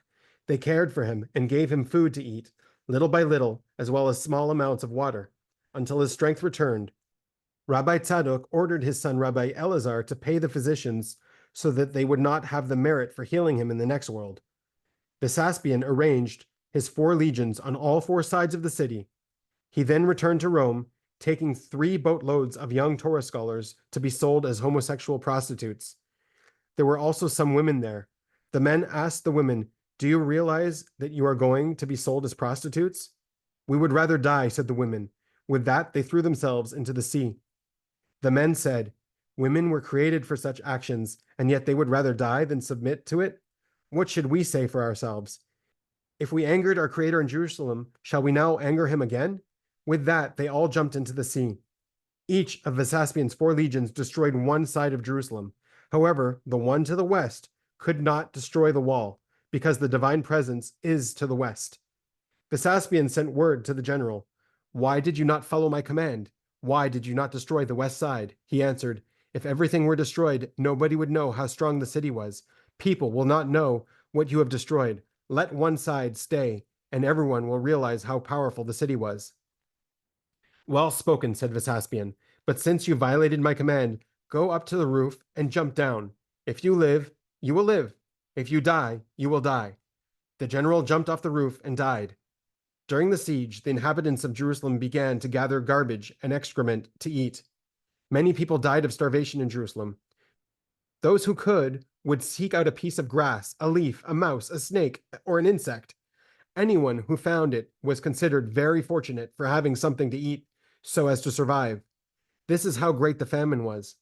They cared for him and gave him food to eat, little by little, as well as small amounts of water, until his strength returned. Rabbi Tzadok ordered his son Rabbi Elazar to pay the physicians so that they would not have the merit for healing him in the next world. Vespasian arranged his 4 legions on all 4 sides of the city. He then returned to Rome, taking 3 boatloads of young Torah scholars to be sold as homosexual prostitutes. There were also some women there. The men asked the women, "Do you realize that you are going to be sold as prostitutes?" "We would rather die," said the women. With that, they threw themselves into the sea. The men said, "Women were created for such actions, and yet they would rather die than submit to it. What should we say for ourselves? If we angered our Creator in Jerusalem, shall we now anger him again?" With that, they all jumped into the sea. Each of Vespasian's 4 legions destroyed one side of Jerusalem. However, the one to the west could not destroy the wall, because the divine presence is to the west. Vespasian sent word to the general, "Why did you not follow my command? Why did you not destroy the west side?" He answered, "If everything were destroyed, nobody would know how strong the city was. People will not know what you have destroyed. Let one side stay, and everyone will realize how powerful the city was." "Well spoken," said Vespasian, "but since you violated my command, go up to the roof and jump down. If you live, you will live. If you die, you will die." The general jumped off the roof and died. During the siege, the inhabitants of Jerusalem began to gather garbage and excrement to eat. Many people died of starvation in Jerusalem. Those who could would seek out a piece of grass, a leaf, a mouse, a snake, or an insect. Anyone who found it was considered very fortunate for having something to eat so as to survive. This is how great the famine was.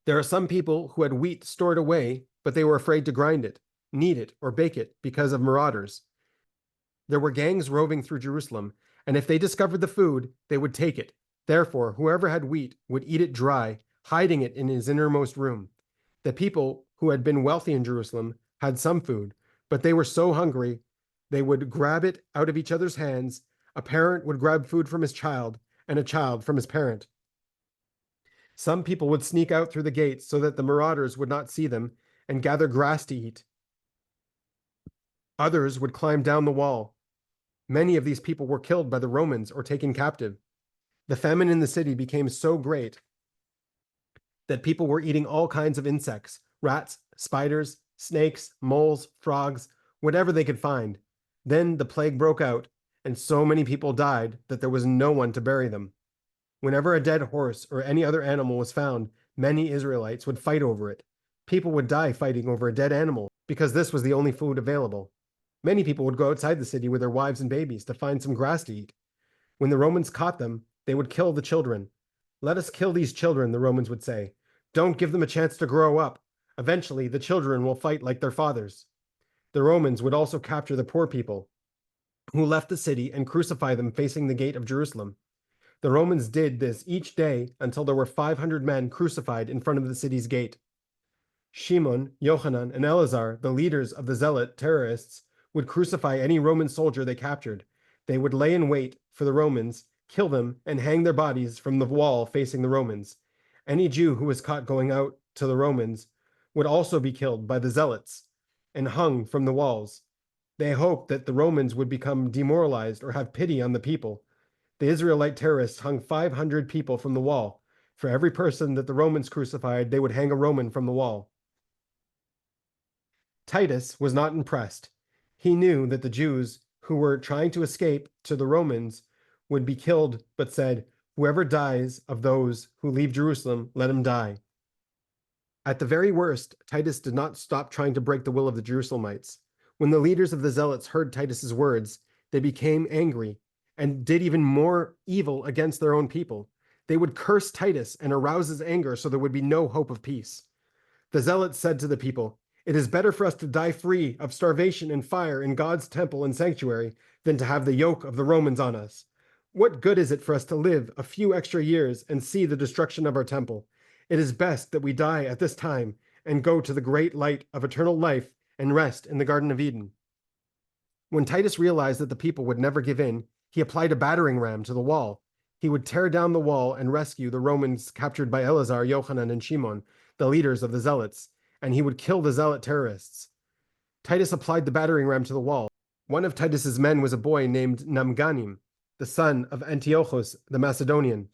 There are some people who had wheat stored away, but they were afraid to grind it, knead it, or bake it because of marauders. There were gangs roving through Jerusalem, and if they discovered the food, they would take it. Therefore, whoever had wheat would eat it dry, hiding it in his innermost room. The people who had been wealthy in Jerusalem had some food, but they were so hungry they would grab it out of each other's hands. A parent would grab food from his child, and a child from his parent. Some people would sneak out through the gates so that the marauders would not see them and gather grass to eat. Others would climb down the wall. Many of these people were killed by the Romans or taken captive. The famine in the city became so great that people were eating all kinds of insects, rats, spiders, snakes, moles, frogs, whatever they could find. Then the plague broke out, and so many people died that there was no one to bury them. Whenever a dead horse or any other animal was found, many Israelites would fight over it. People would die fighting over a dead animal because this was the only food available. Many people would go outside the city with their wives and babies to find some grass to eat. When the Romans caught them, they would kill the children. "Let us kill these children," the Romans would say. "Don't give them a chance to grow up. Eventually, the children will fight like their fathers." The Romans would also capture the poor people who left the city and crucify them facing the gate of Jerusalem. The Romans did this each day until there were 500 men crucified in front of the city's gate. Shimon, Yochanan, and Eleazar, the leaders of the zealot terrorists, would crucify any Roman soldier they captured. They would lay in wait for the Romans, kill them, and hang their bodies from the wall facing the Romans. Any Jew who was caught going out to the Romans would also be killed by the zealots and hung from the walls. They hoped that the Romans would become demoralized or have pity on the people. The Israelite terrorists hung 500 people from the wall. For every person that the Romans crucified, they would hang a Roman from the wall. Titus was not impressed. He knew that the Jews who were trying to escape to the Romans would be killed, but said, "Whoever dies of those who leave Jerusalem, let him die." At the very worst, Titus did not stop trying to break the will of the Jerusalemites. When the leaders of the zealots heard Titus's words, they became angry and did even more evil against their own people. They would curse Titus and arouse his anger so there would be no hope of peace. The zealots said to the people, "It is better for us to die free of starvation and fire in God's temple and sanctuary than to have the yoke of the Romans on us. What good is it for us to live a few extra years and see the destruction of our temple? It is best that we die at this time and go to the great light of eternal life and rest in the Garden of Eden." When Titus realized that the people would never give in, he applied a battering ram to the wall. He would tear down the wall and rescue the Romans captured by Eleazar, Yochanan, and Shimon, the leaders of the zealots, and he would kill the zealot terrorists. Titus applied the battering ram to the wall. One of Titus's men was a boy named Namganim, the son of Antiochus the Macedonian.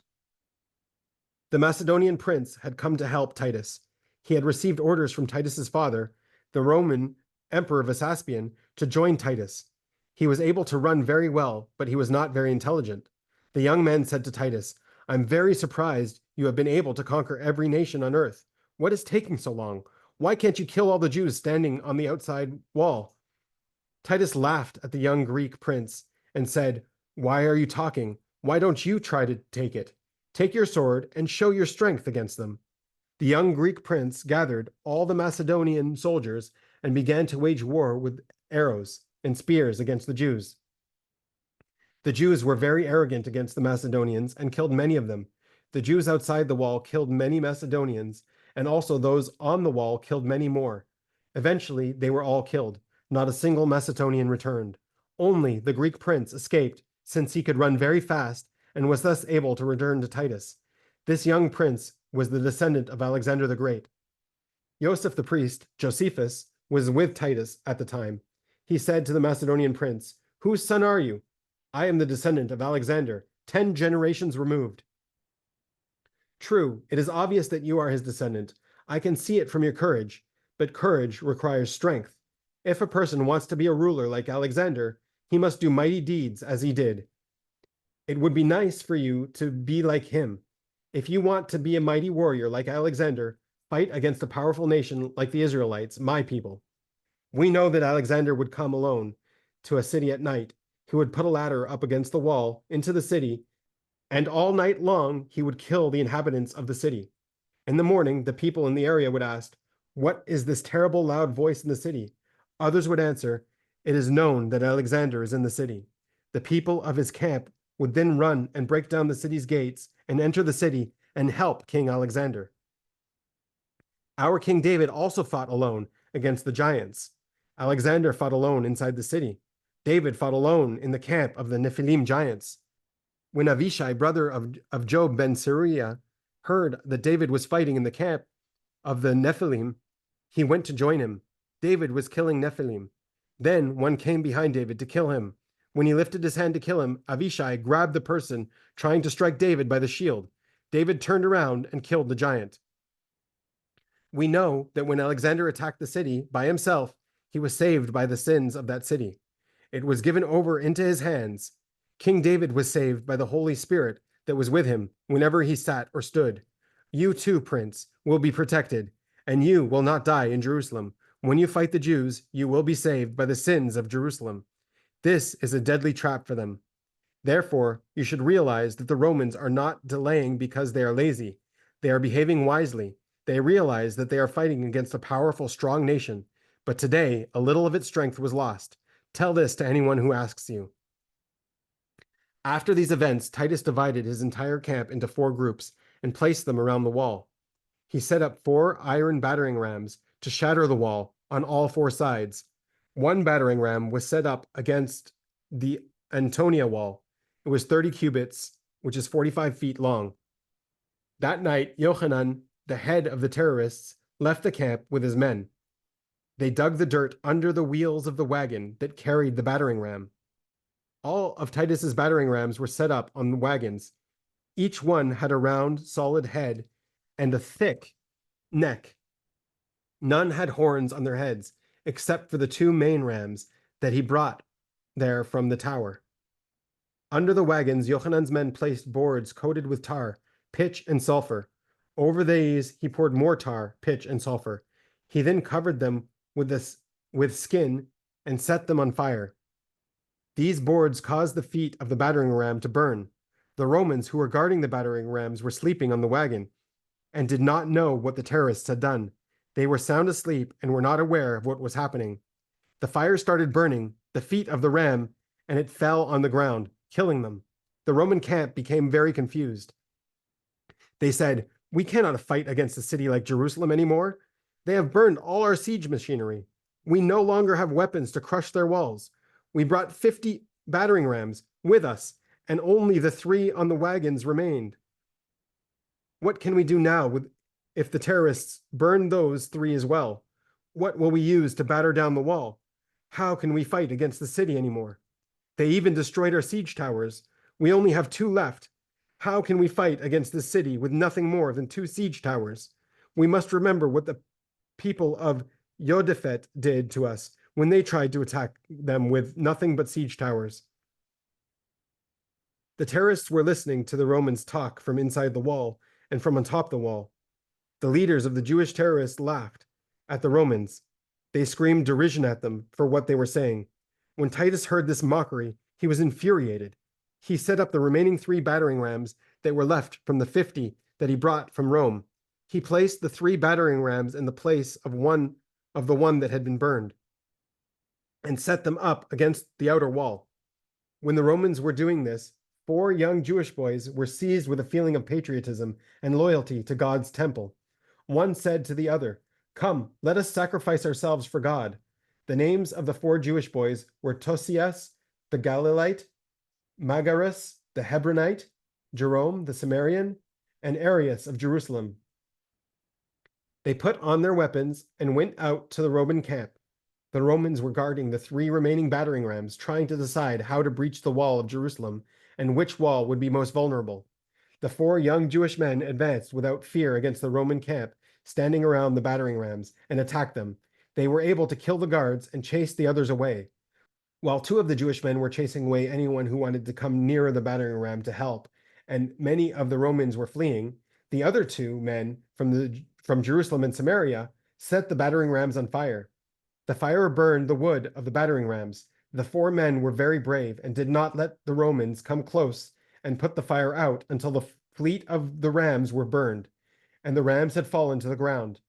The Macedonian prince had come to help Titus. He had received orders from Titus's father, the Roman emperor Vespasian, to join Titus. He was able to run very well, but he was not very intelligent. The young man said to Titus, "I'm very surprised you have been able to conquer every nation on earth. What is taking so long? Why can't you kill all the Jews standing on the outside wall?" Titus laughed at the young Greek prince and said, "Why are you talking? Why don't you try to take it? Take your sword and show your strength against them." The young Greek prince gathered all the Macedonian soldiers and began to wage war with arrows and spears against the Jews. The Jews were very arrogant against the Macedonians and killed many of them. The Jews outside the wall killed many Macedonians, and also those on the wall killed many more. Eventually, they were all killed. Not a single Macedonian returned. Only the Greek prince escaped, since he could run very fast and was thus able to return to Titus. This young prince was the descendant of Alexander the Great. Joseph the priest, Josephus, was with Titus at the time. He said to the Macedonian prince, "Whose son are you?" "I am the descendant of Alexander, 10 generations removed." "True, it is obvious that you are his descendant. I can see it from your courage, but courage requires strength. If a person wants to be a ruler like Alexander, he must do mighty deeds as he did. It would be nice for you to be like him. If you want to be a mighty warrior like Alexander, fight against a powerful nation like the Israelites, my people. We know that Alexander would come alone to a city at night. He would put a ladder up against the wall into the city, and all night long he would kill the inhabitants of the city. In the morning, the people in the area would ask, 'What is this terrible loud voice in the city?' Others would answer, 'It is known that Alexander is in the city.' The people of his camp would then run and break down the city's gates and enter the city and help King Alexander. Our King David also fought alone against the giants. Alexander fought alone inside the city. David fought alone in the camp of the Nephilim giants. When Avishai, brother of Job ben Zeruiah, heard that David was fighting in the camp of the Nephilim, he went to join him. David was killing Nephilim. Then one came behind David to kill him. When he lifted his hand to kill him, Avishai grabbed the person trying to strike David by the shield. David turned around and killed the giant. We know that when Alexander attacked the city by himself, he was saved by the sins of that city. It was given over into his hands. King David was saved by the Holy Spirit that was with him whenever he sat or stood. You too, Prince, will be protected, and you will not die in Jerusalem. When you fight the Jews, you will be saved by the sins of Jerusalem. This is a deadly trap for them. Therefore, you should realize that the Romans are not delaying because they are lazy. They are behaving wisely. They realize that they are fighting against a powerful, strong nation. But today, a little of its strength was lost. Tell this to anyone who asks you. After these events, Titus divided his entire camp into 4 groups and placed them around the wall. He set up 4 iron battering rams to shatter the wall on all 4 sides. One battering ram was set up against the Antonia wall. It was 30 cubits, which is 45 feet long. That night, Yochanan, the head of the terrorists, left the camp with his men. They dug the dirt under the wheels of the wagon that carried the battering ram. All of Titus's battering rams were set up on the wagons. Each one had a round, solid head and a thick neck. None had horns on their heads, except for the 2 main rams that he brought there from the tower. Under the wagons, Yochanan's men placed boards coated with tar, pitch, and sulfur. Over these, he poured more tar, pitch, and sulfur. He then covered them with skin and set them on fire. These boards caused the feet of the battering ram to burn. The Romans who were guarding the battering rams were sleeping on the wagon and did not know what the terrorists had done. They were sound asleep and were not aware of what was happening. The fire started burning the feet of the ram, and it fell on the ground, killing them. The Roman camp became very confused. They said, "We cannot fight against a city like Jerusalem anymore. They have burned all our siege machinery. We no longer have weapons to crush their walls. We brought 50 battering rams with us, and only the 3 on the wagons remained. What can we do now if the terrorists burn those 3 as well? What will we use to batter down the wall? How can we fight against the city anymore? They even destroyed our siege towers. We only have 2 left. How can we fight against this city with nothing more than 2 siege towers? We must remember what the people of Yodefet did to us when they tried to attack them with nothing but siege towers. The terrorists were listening to the Romans talk from inside the wall and from on top the wall. The leaders of the Jewish terrorists laughed at the Romans. They screamed derision at them for what they were saying. When Titus heard this mockery, he was infuriated. He set up the remaining 3 battering rams that were left from the 50 that he brought from Rome. He placed the 3 battering rams in the place of the one that had been burned, and set them up against the outer wall. When the Romans were doing this, 4 young Jewish boys were seized with a feeling of patriotism and loyalty to God's temple. One said to the other, "Come, let us sacrifice ourselves for God." The names of the 4 Jewish boys were Tosias, the Galileite, Magarus, the Hebronite, Jerome, the Samaritan, and Aryeh of Jerusalem. They put on their weapons and went out to the Roman camp. The Romans were guarding the 3 remaining battering rams, trying to decide how to breach the wall of Jerusalem and which wall would be most vulnerable. The 4 young Jewish men advanced without fear against the Roman camp, standing around the battering rams, and attacked them. They were able to kill the guards and chase the others away. While 2 of the Jewish men were chasing away anyone who wanted to come nearer the battering ram to help, and many of the Romans were fleeing, the other 2 men from Jerusalem and Samaria set the battering rams on fire. The fire burned the wood of the battering rams. The 4 men were very brave and did not let the Romans come close and put the fire out until the fleet of the rams were burned, and the rams had fallen to the ground.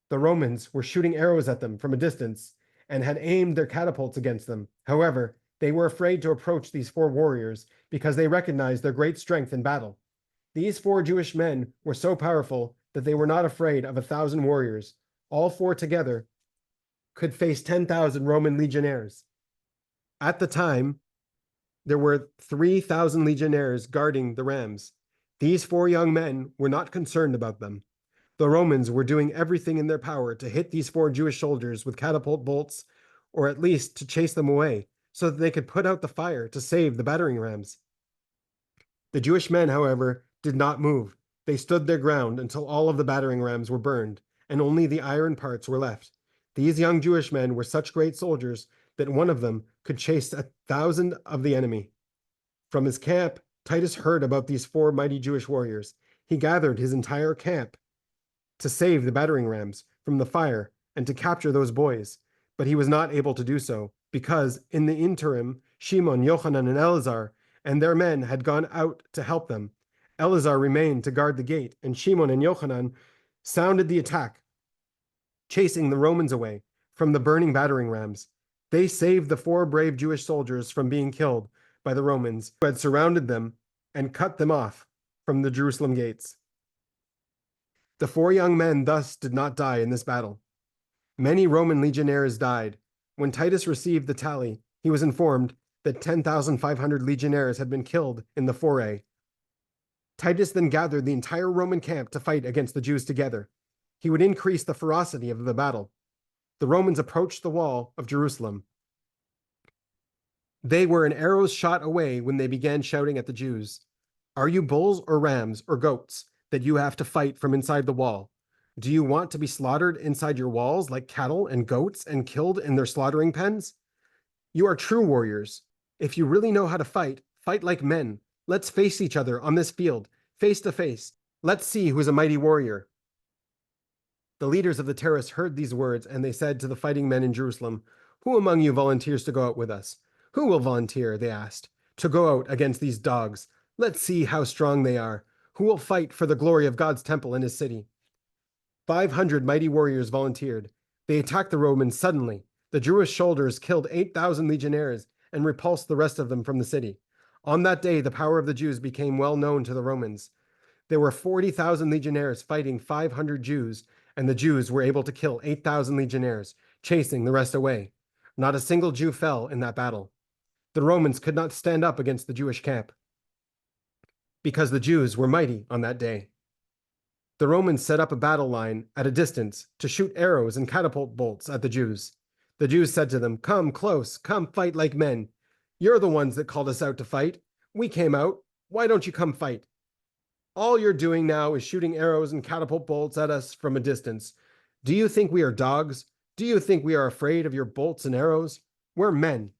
The Romans were shooting arrows at them from a distance and had aimed their catapults against them. However, they were afraid to approach these 4 warriors because they recognized their great strength in battle. These 4 Jewish men were so powerful that they were not afraid of 1,000 warriors. All 4 together could face 10,000 Roman legionnaires. At the time, there were 3,000 legionnaires guarding the rams. These 4 young men were not concerned about them. The Romans were doing everything in their power to hit these 4 Jewish soldiers with catapult bolts, or at least to chase them away, so that they could put out the fire to save the battering rams. The Jewish men, however, did not move. They stood their ground until all of the battering rams were burned, and only the iron parts were left. These young Jewish men were such great soldiers that one of them could chase 1,000 of the enemy. From his camp, Titus heard about these 4 mighty Jewish warriors. He gathered his entire camp to save the battering rams from the fire and to capture those boys, but he was not able to do so because in the interim, Shimon, Yochanan, and Eleazar and their men had gone out to help them. Eleazar remained to guard the gate, and Shimon and Yochanan sounded the attack, chasing the Romans away from the burning battering rams. They saved the 4 brave Jewish soldiers from being killed by the Romans who had surrounded them and cut them off from the Jerusalem gates. The 4 young men thus did not die in this battle. Many Roman legionnaires died. When Titus received the tally, he was informed that 10,500 legionnaires had been killed in the foray. Titus then gathered the entire Roman camp to fight against the Jews together. He would increase the ferocity of the battle. The Romans approached the wall of Jerusalem. They were an arrow's shot away when they began shouting at the Jews, "Are you bulls or rams or goats that you have to fight from inside the wall? Do you want to be slaughtered inside your walls like cattle and goats and killed in their slaughtering pens? You are true warriors. If you really know how to fight, fight like men. Let's face each other on this field, face to face. Let's see who is a mighty warrior." The leaders of the terrorists heard these words, and they said to the fighting men in Jerusalem, "Who among you volunteers to go out with us?" "Who will volunteer," they asked, "to go out against these dogs? Let's see how strong they are. Who will fight for the glory of God's temple and his city?" 500 mighty warriors volunteered. They attacked the Romans suddenly. The Jewish soldiers killed 8,000 legionnaires and repulsed the rest of them from the city. On that day, the power of the Jews became well known to the Romans. There were 40,000 legionnaires fighting 500 Jews, and the Jews were able to kill 8,000 legionnaires, chasing the rest away. Not a single Jew fell in that battle. The Romans could not stand up against the Jewish camp because the Jews were mighty on that day. The Romans set up a battle line at a distance to shoot arrows and catapult bolts at the Jews. The Jews said to them, "Come close, come fight like men. You're the ones that called us out to fight. We came out. Why don't you come fight? All you're doing now is shooting arrows and catapult bolts at us from a distance. Do you think we are dogs? Do you think we are afraid of your bolts and arrows? We're men.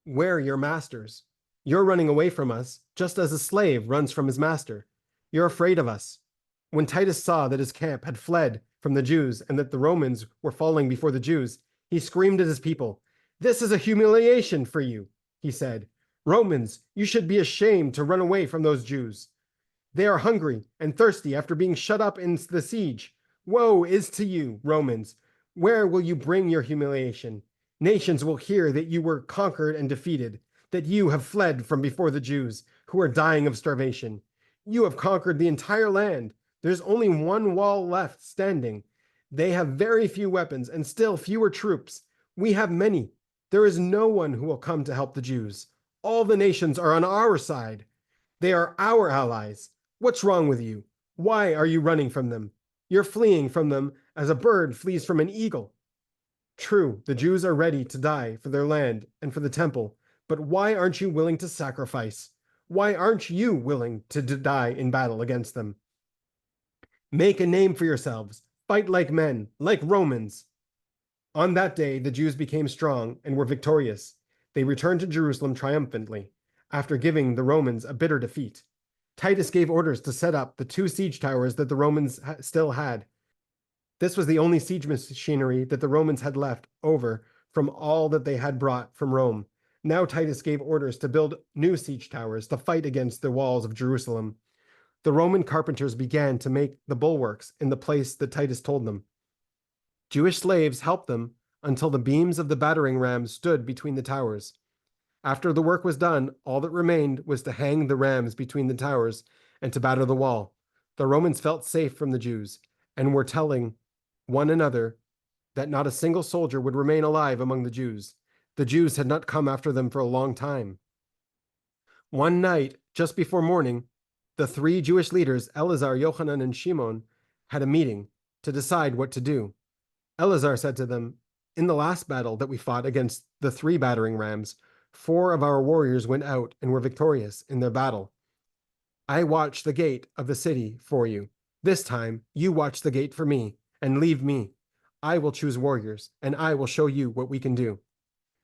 We're your masters. You're running away from us, just as a slave runs from his master. You're afraid of us." When Titus saw that his camp had fled from the Jews and that the Romans were falling before the Jews, he screamed at his people, "This is a humiliation for you," he said. "Romans, you should be ashamed to run away from those Jews. They are hungry and thirsty after being shut up in the siege. Woe is to you, Romans! Where will you bring your humiliation? Nations will hear that you were conquered and defeated, that you have fled from before the Jews, who are dying of starvation. You have conquered the entire land. There's only one wall left standing. They have very few weapons and still fewer troops. We have many. There is no one who will come to help the Jews. All the nations are on our side. They are our allies. What's wrong with you? Why are you running from them? You're fleeing from them as a bird flees from an eagle. True, the Jews are ready to die for their land and for the temple, but why aren't you willing to sacrifice? Why aren't you willing to die in battle against them? Make a name for yourselves. Fight like men, like Romans. On that day, the Jews became strong and were victorious. They returned to Jerusalem triumphantly, after giving the Romans a bitter defeat. Titus gave orders to set up the 2 siege towers that the Romans still had. This was the only siege machinery that the Romans had left over from all that they had brought from Rome. Now Titus gave orders to build new siege towers to fight against the walls of Jerusalem. The Roman carpenters began to make the bulwarks in the place that Titus told them. Jewish slaves helped them until the beams of the battering rams stood between the towers. After the work was done, all that remained was to hang the rams between the towers and to batter the wall. The Romans felt safe from the Jews and were telling one another that not a single soldier would remain alive among the Jews. The Jews had not come after them for a long time. One night, just before morning, the 3 Jewish leaders, Eleazar, Yochanan, and Shimon, had a meeting to decide what to do. Eleazar said to them, "In the last battle that we fought against the 3 battering rams, 4 of our warriors went out and were victorious in their battle. I watched the gate of the city for you. This time, you watch the gate for me, and leave me. I will choose warriors, and I will show you what we can do."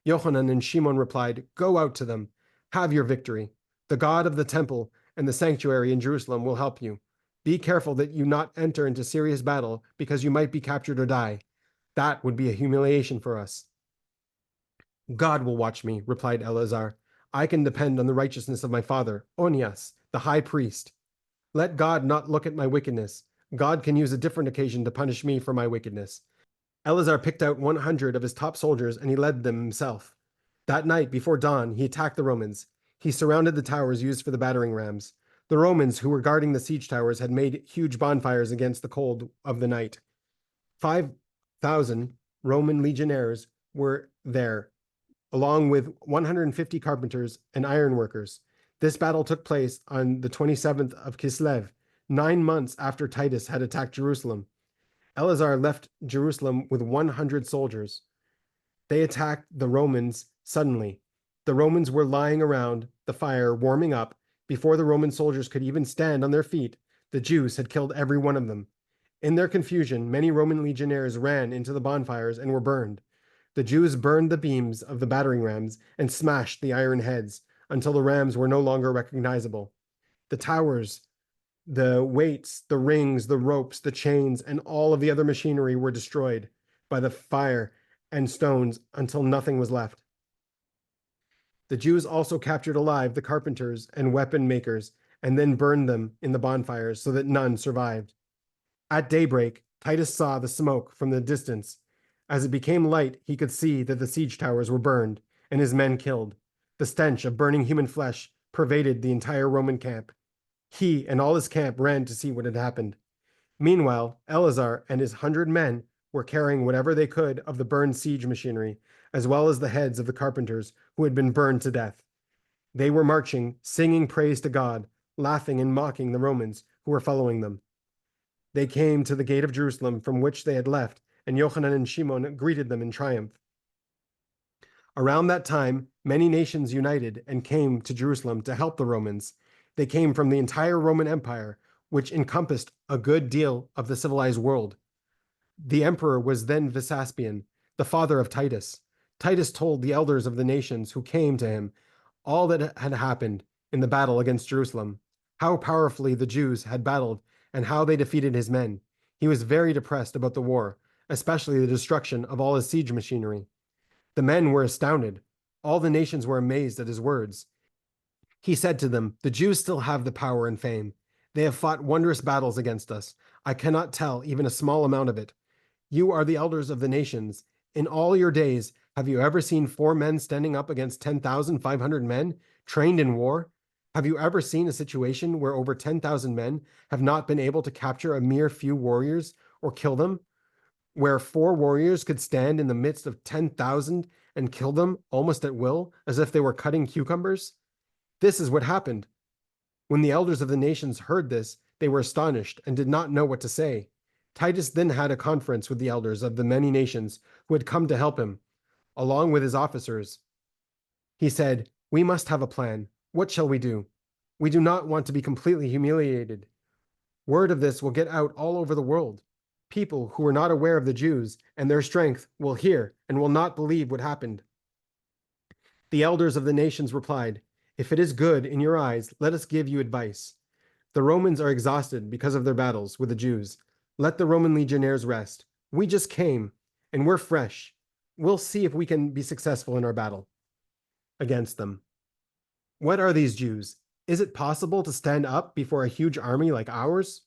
Yochanan and Shimon replied, "Go out to them. Have your victory. The God of the temple and the sanctuary in Jerusalem will help you. Be careful that you not enter into serious battle, because you might be captured or die. That would be a humiliation for us." "God will watch me," replied Eleazar. "I can depend on the righteousness of my father, Onias, the high priest. Let God not look at my wickedness. God can use a different occasion to punish me for my wickedness." Eleazar picked out 100 of his top soldiers and he led them himself. That night, before dawn, he attacked the Romans. He surrounded the towers used for the battering rams. The Romans who were guarding the siege towers had made huge bonfires against the cold of the night. 5,000 Roman legionnaires were there, along with 150 carpenters and ironworkers. This battle took place on the 27th of Kislev, 9 months after Titus had attacked Jerusalem. Eleazar left Jerusalem with 100 soldiers. They attacked the Romans suddenly. The Romans were lying around the fire, warming up. Before the Roman soldiers could even stand on their feet, the Jews had killed every one of them. In their confusion, many Roman legionnaires ran into the bonfires and were burned. The Jews burned the beams of the battering rams and smashed the iron heads until the rams were no longer recognizable. The towers, the weights, the rings, the ropes, the chains, and all of the other machinery were destroyed by the fire and stones until nothing was left. The Jews also captured alive the carpenters and weapon makers and then burned them in the bonfires so that none survived. At daybreak, Titus saw the smoke from the distance. As it became light, he could see that the siege towers were burned and his men killed. The stench of burning human flesh pervaded the entire Roman camp. He and all his camp ran to see what had happened. Meanwhile, Eleazar and his 100 men were carrying whatever they could of the burned siege machinery, as well as the heads of the carpenters who had been burned to death. They were marching, singing praise to God, laughing and mocking the Romans who were following them. They came to the gate of Jerusalem from which they had left, and Yochanan and Shimon greeted them in triumph. Around that time, many nations united and came to Jerusalem to help the Romans. They came from the entire Roman Empire, which encompassed a good deal of the civilized world. The emperor was then Vespasian, the father of Titus. Titus told the elders of the nations who came to him all that had happened in the battle against Jerusalem, how powerfully the Jews had battled, and how they defeated his men. He was very depressed about the war, especially the destruction of all his siege machinery. The men were astounded. All the nations were amazed at his words. He said to them, "The Jews still have the power and fame. They have fought wondrous battles against us. I cannot tell even a small amount of it. You are the elders of the nations. In all your days, have you ever seen 4 men standing up against 10,500 men trained in war? Have you ever seen a situation where over 10,000 men have not been able to capture a mere few warriors or kill them? Where 4 warriors could stand in the midst of 10,000 and kill them almost at will, as if they were cutting cucumbers? This is what happened." When the elders of the nations heard this, they were astonished and did not know what to say. Titus then had a conference with the elders of the many nations who had come to help him, along with his officers. He said, "We must have a plan. What shall we do? We do not want to be completely humiliated. Word of this will get out all over the world. People who are not aware of the Jews and their strength will hear and will not believe what happened." The elders of the nations replied, "If it is good in your eyes, let us give you advice. The Romans are exhausted because of their battles with the Jews. Let the Roman legionnaires rest. We just came, and we're fresh. We'll see if we can be successful in our battle against them. What are these Jews? Is it possible to stand up before a huge army like ours?"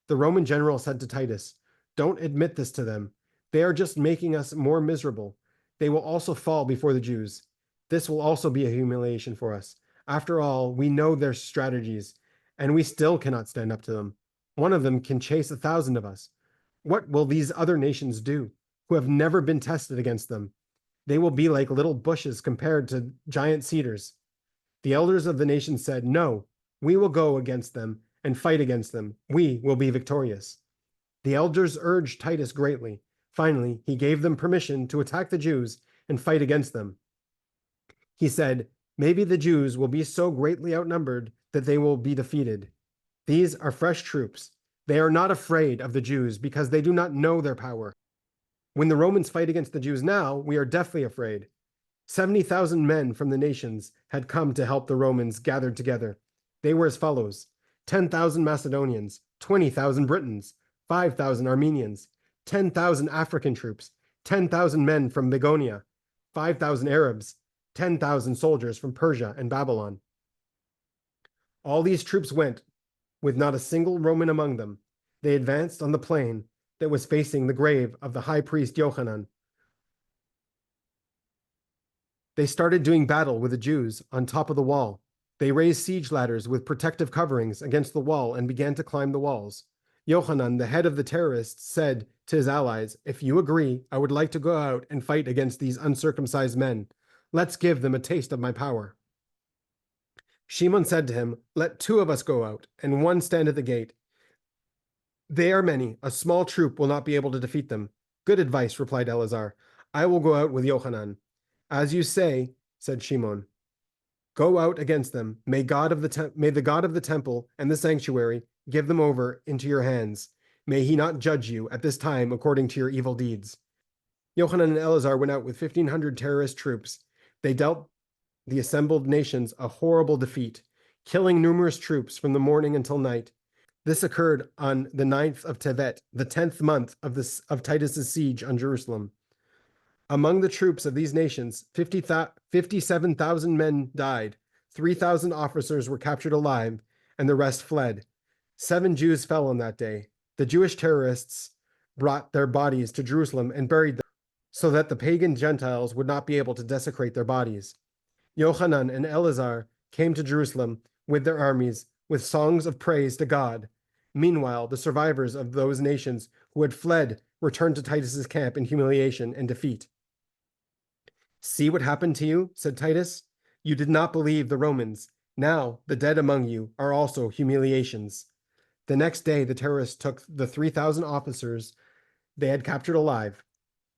The Roman general said to Titus, "Don't admit this to them. They are just making us more miserable. They will also fall before the Jews. This will also be a humiliation for us. After all, we know their strategies, and we still cannot stand up to them. One of them can chase 1,000 of us. What will these other nations do, who have never been tested against them? They will be like little bushes compared to giant cedars." The elders of the nation said, "No, we will go against them and fight against them. We will be victorious." The elders urged Titus greatly. Finally, he gave them permission to attack the Jews and fight against them. He said, "Maybe the Jews will be so greatly outnumbered that they will be defeated. These are fresh troops. They are not afraid of the Jews because they do not know their power. When the Romans fight against the Jews now, we are deathly afraid." 70,000 men from the nations had come to help the Romans gathered together. They were as follows: 10,000 Macedonians, 20,000 Britons, 5,000 Armenians, 10,000 African troops, 10,000 men from Begonia, 5,000 Arabs, 10,000 soldiers from Persia and Babylon. All these troops went, with not a single Roman among them. They advanced on the plain that was facing the grave of the high priest Yochanan. They started doing battle with the Jews on top of the wall. They raised siege ladders with protective coverings against the wall and began to climb the walls. Yochanan, the head of the terrorists, said to his allies, "If you agree, I would like to go out and fight against these uncircumcised men. Let's give them a taste of my power." Shimon said to him, "Let 2 of us go out, and 1 stand at the gate. They are many. A small troop will not be able to defeat them." "Good advice," replied Eleazar. "I will go out with Yochanan." "As you say," said Shimon. "Go out against them. May the God of the temple and the sanctuary give them over into your hands. May he not judge you at this time according to your evil deeds." Yochanan and Eleazar went out with 1,500 terrorist troops. They dealt the assembled nations a horrible defeat, killing numerous troops from the morning until night. This occurred on the 9th of Tevet, the 10th month of Titus's siege on Jerusalem. Among the troops of these nations, 57,000 men died, 3,000 officers were captured alive, and the rest fled. 7 Jews fell on that day. The Jewish terrorists brought their bodies to Jerusalem and buried them so that the pagan Gentiles would not be able to desecrate their bodies. Yochanan and Eleazar came to Jerusalem with their armies with songs of praise to God. Meanwhile, the survivors of those nations who had fled returned to Titus's camp in humiliation and defeat. "See what happened to you," said Titus. "You did not believe the Romans. Now the dead among you are also humiliations. The next day, the terrorists took the 3,000 officers they had captured alive.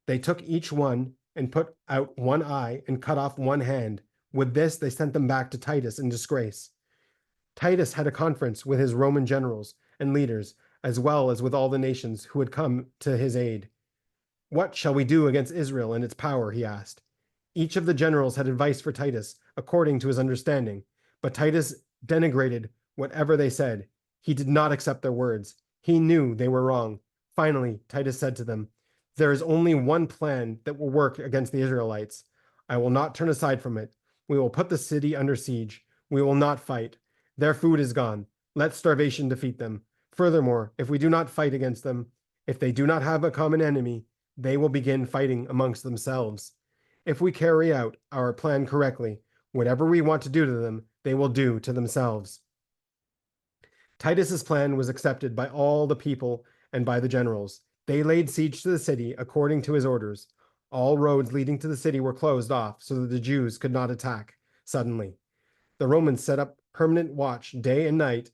They took each one and put out one eye and cut off one hand. With this, they sent them back to Titus in disgrace. Titus had a conference with his Roman generals and leaders, as well as with all the nations who had come to his aid. What shall we do against Israel and its power? He asked. Each of the generals had advice for Titus, according to his understanding, but Titus denigrated whatever they said. He did not accept their words. He knew they were wrong. Finally, Titus said to them, "There is only one plan that will work against the Israelites. I will not turn aside from it. We will put the city under siege. We will not fight. Their food is gone. Let starvation defeat them. Furthermore, if we do not fight against them, if they do not have a common enemy, they will begin fighting amongst themselves. If we carry out our plan correctly, whatever we want to do to them, they will do to themselves." Titus's plan was accepted by all the people and by the generals. They laid siege to the city according to his orders. All roads leading to the city were closed off so that the Jews could not attack suddenly. The Romans set up permanent watch day and night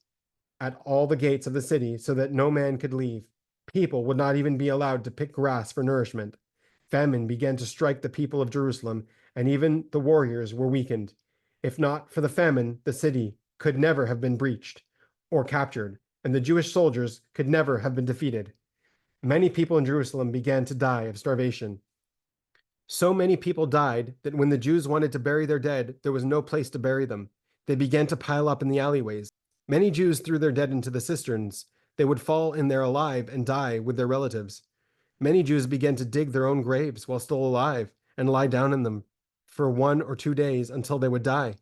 at all the gates of the city so that no man could leave. People would not even be allowed to pick grass for nourishment. Famine began to strike the people of Jerusalem, and even the warriors were weakened. If not for the famine, the city could never have been breached or captured, and the Jewish soldiers could never have been defeated. Many people in Jerusalem began to die of starvation. So many people died that when the Jews wanted to bury their dead, there was no place to bury them. They began to pile up in the alleyways. Many Jews threw their dead into the cisterns. They would fall in there alive and die with their relatives. Many Jews began to dig their own graves while still alive and lie down in them for 1 or 2 days until they would die.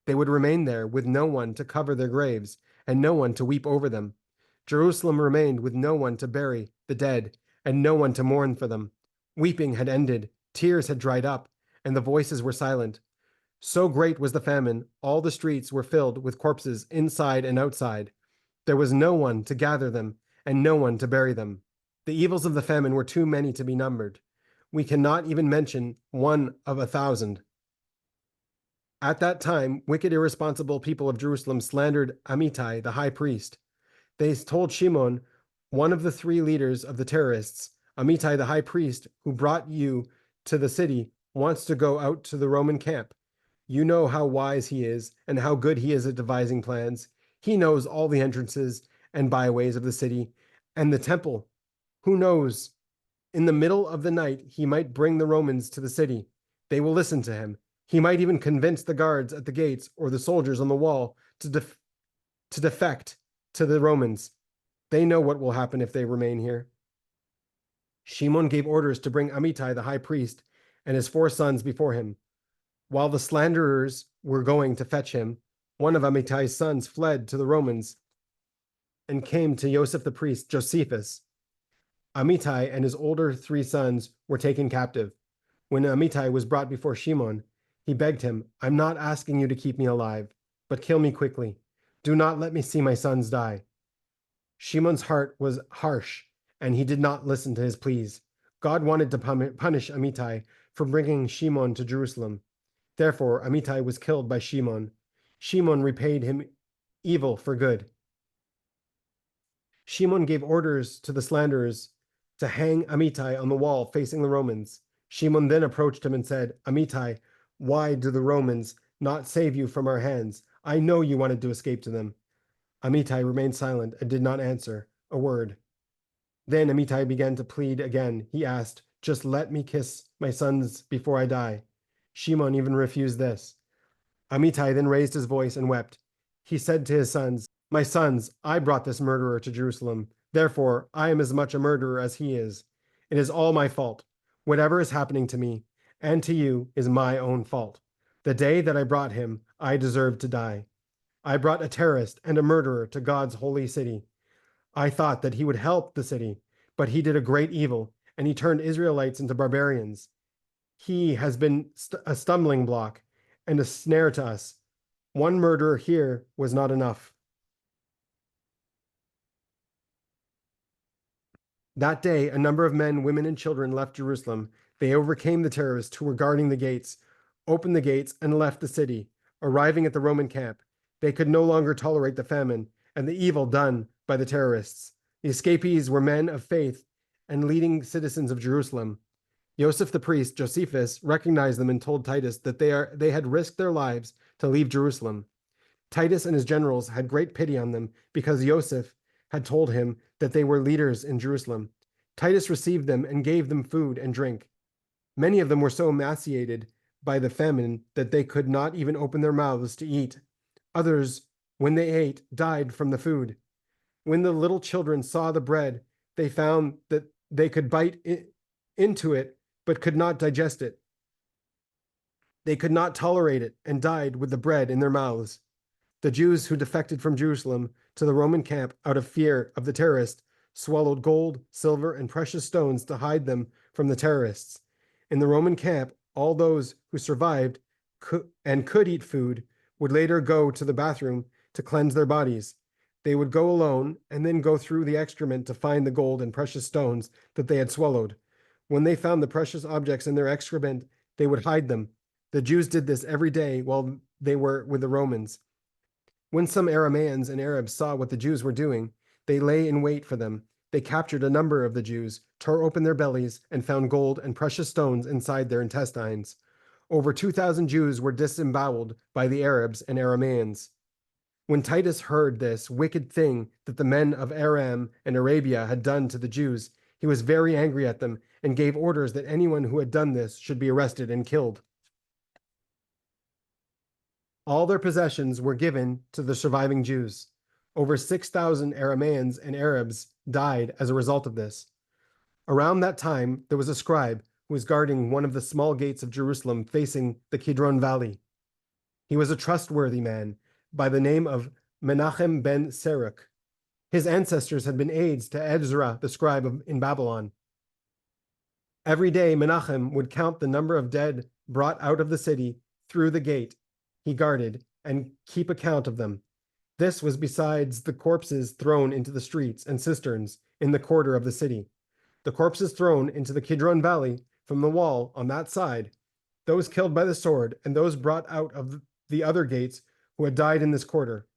They would remain there with no one to cover their graves and no one to weep over them. Jerusalem remained with no one to bury the dead and no one to mourn for them. Weeping had ended, tears had dried up, and the voices were silent. So great was the famine, all the streets were filled with corpses inside and outside. There was no one to gather them and no one to bury them. The evils of the famine were too many to be numbered. We cannot even mention 1 of 1,000. At that time, wicked, irresponsible people of Jerusalem slandered Amittai, the high priest. They told Shimon, one of the 3 leaders of the terrorists, "Amittai, the high priest, who brought you to the city, wants to go out to the Roman camp. You know how wise he is and how good he is at devising plans. He knows all the entrances and byways of the city and the temple. Who knows? In the middle of the night, he might bring the Romans to the city. They will listen to him. He might even convince the guards at the gates or the soldiers on the wall to defect to the Romans. They know what will happen if they remain here." Shimon gave orders to bring Amittai, the high priest, and his 4 sons before him. While the slanderers were going to fetch him, one of Amittai's sons fled to the Romans and came to Joseph the priest, Josephus. Amittai and his older 3 sons were taken captive. When Amittai was brought before Shimon, he begged him, "I'm not asking you to keep me alive, but kill me quickly. Do not let me see my sons die." Shimon's heart was harsh, and he did not listen to his pleas. God wanted to punish Amittai for bringing Shimon to Jerusalem. Therefore, Amittai was killed by Shimon. Shimon repaid him evil for good. Shimon gave orders to the slanderers to hang Amittai on the wall facing the Romans. Shimon then approached him and said, "Amittai, why do the Romans not save you from our hands? I know you wanted to escape to them." Amittai remained silent and did not answer a word. Then Amittai began to plead again. He asked, "Just let me kiss my sons before I die." Shimon even refused this. Amittai then raised his voice and wept. He said to his sons, "My sons, I brought this murderer to Jerusalem. Therefore, I am as much a murderer as he is. It is all my fault. Whatever is happening to me and to you is my own fault. The day that I brought him, I deserved to die. I brought a terrorist and a murderer to God's holy city. I thought that he would help the city, but he did a great evil, and he turned Israelites into barbarians. He has been a stumbling block and a snare to us. One murderer here was not enough." That day, a number of men, women, and children left Jerusalem. They overcame the terrorists who were guarding the gates, opened the gates, and left the city. Arriving at the Roman camp, They could no longer tolerate the famine and the evil done by the terrorists. The escapees were men of faith and leading citizens of Jerusalem. Joseph the priest, Josephus, recognized them and told Titus that they had risked their lives to leave Jerusalem. Titus and his generals had great pity on them because Joseph had told him that they were leaders in Jerusalem. Titus received them and gave them food and drink. Many of them were so emaciated by the famine that they could not even open their mouths to eat. Others, when they ate, died from the food. When the little children saw the bread, they found that they could bite into it, but could not digest it. They could not tolerate it and died with the bread in their mouths. The Jews who defected from Jerusalem to the Roman camp out of fear of the terrorists swallowed gold, silver, and precious stones to hide them from the terrorists. In the Roman camp, all those who survived could eat food would later go to the bathroom to cleanse their bodies. They would go alone and then go through the excrement to find the gold and precious stones that they had swallowed. When they found the precious objects in their excrement, they would hide them. The Jews did this every day while they were with the Romans. When some Arameans and Arabs saw what the Jews were doing, they lay in wait for them. They captured a number of the Jews, tore open their bellies, and found gold and precious stones inside their intestines. Over 2,000 Jews were disemboweled by the Arabs and Arameans. When Titus heard this wicked thing that the men of Aram and Arabia had done to the Jews, he was very angry at them and gave orders that anyone who had done this should be arrested and killed. All their possessions were given to the surviving Jews. Over 6,000 Arameans and Arabs died as a result of this. Around that time, there was a scribe who was guarding one of the small gates of Jerusalem facing the Kidron Valley. He was a trustworthy man by the name of Menachem ben Serach. His ancestors had been aides to Ezra, the scribe in Babylon. Every day, Menachem would count the number of dead brought out of the city through the gate he guarded and keep account of them. This was besides the corpses thrown into the streets and cisterns in the quarter of the city. The corpses thrown into the Kidron Valley from the wall on that side, those killed by the sword, and those brought out of the other gates who had died in this quarter.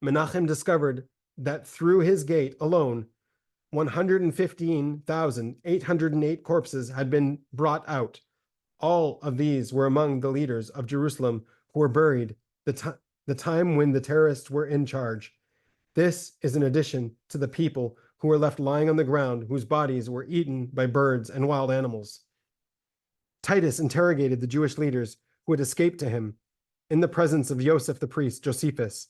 Menachem discovered that through his gate alone, 115,808 corpses had been brought out. All of these were among the leaders of Jerusalem who were buried the time when the terrorists were in charge. This is in addition to the people who were left lying on the ground, whose bodies were eaten by birds and wild animals. Titus interrogated the Jewish leaders who had escaped to him in the presence of Joseph the priest, Josephus.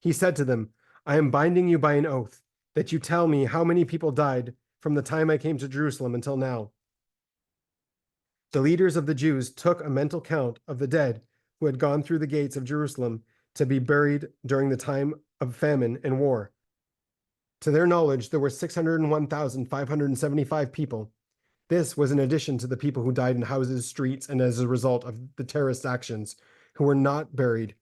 He said to them, "I am binding you by an oath that you tell me how many people died from the time I came to Jerusalem until now." The leaders of the Jews took a mental count of the dead who had gone through the gates of Jerusalem to be buried during the time of famine and war. To their knowledge, there were 601,575 people. This was in addition to the people who died in houses, streets, and as a result of the terrorist actions, who were not buried.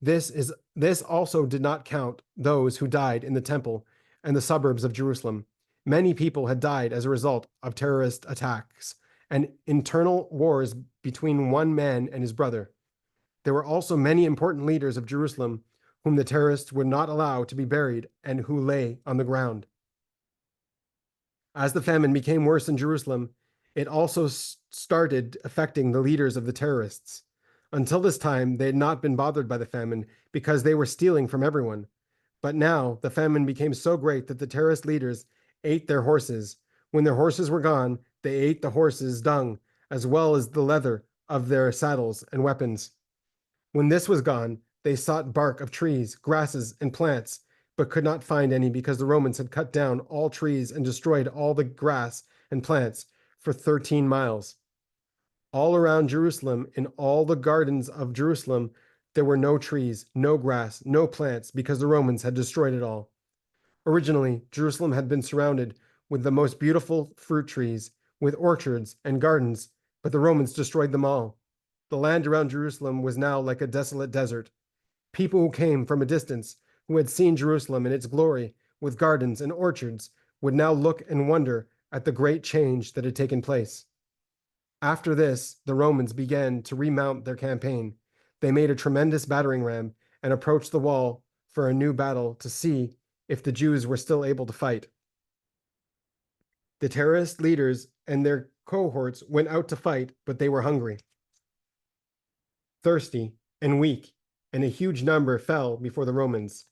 This also did not count those who died in the temple and the suburbs of Jerusalem. Many people had died as a result of terrorist attacks and internal wars between one man and his brother. There were also many important leaders of Jerusalem whom the terrorists would not allow to be buried and who lay on the ground. As the famine became worse in Jerusalem, it also started affecting the leaders of the terrorists. Until this time, they had not been bothered by the famine because they were stealing from everyone. But now the famine became so great that the terrorist leaders ate their horses. When their horses were gone, they ate the horses' dung, as well as the leather of their saddles and weapons. When this was gone, they sought bark of trees, grasses, and plants, but could not find any because the Romans had cut down all trees and destroyed all the grass and plants for 13 miles. All around Jerusalem, in all the gardens of Jerusalem, there were no trees, no grass, no plants, because the Romans had destroyed it all. Originally, Jerusalem had been surrounded with the most beautiful fruit trees, with orchards and gardens, but the Romans destroyed them all. The land around Jerusalem was now like a desolate desert. People who came from a distance, who had seen Jerusalem in its glory, with gardens and orchards, would now look and wonder at the great change that had taken place. After this, the Romans began to remount their campaign. they made a tremendous battering ram and approached the wall for a new battle to see if the Jews were still able to fight. The terrorist leaders and their cohorts went out to fight, but they were hungry, thirsty, and weak, and a huge number fell before the Romans.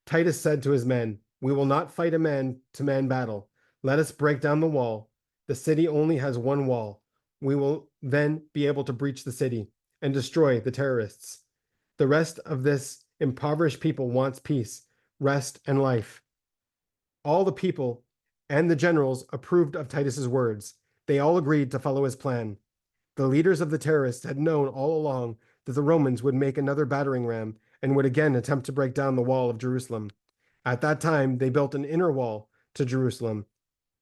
Titus said to his men, "We will not fight a man-to-man battle. Let us break down the wall. The city only has one wall. We will then be able to breach the city and destroy the terrorists. The rest of this impoverished people wants peace, rest, and life." All the people and the generals approved of Titus's words. They all agreed to follow his plan. The leaders of the terrorists had known all along that the Romans would make another battering ram and would again attempt to break down the wall of Jerusalem. At that time, they built an inner wall to Jerusalem,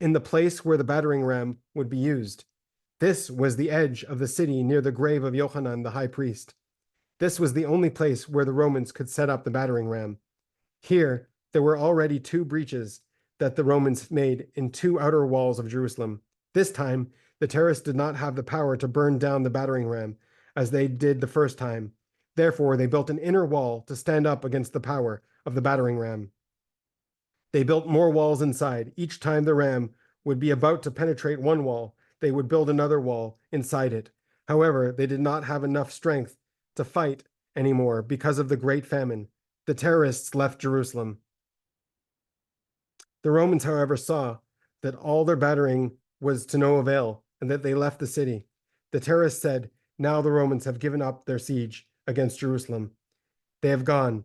in the place where the battering ram would be used. This was the edge of the city near the grave of Yochanan the high priest. This was the only place where the Romans could set up the battering ram. Here, there were already two breaches that the Romans made in two outer walls of Jerusalem. This time, the terrorists did not have the power to burn down the battering ram as they did the first time. Therefore, they built an inner wall to stand up against the power of the battering ram. They built more walls inside. Each time the ram would be about to penetrate one wall, they would build another wall inside it. However, they did not have enough strength to fight anymore because of the great famine. The terrorists left Jerusalem. The Romans, however, saw that all their battering was to no avail and that they left the city. The terrorists said, "Now the Romans have given up their siege against Jerusalem. They have gone.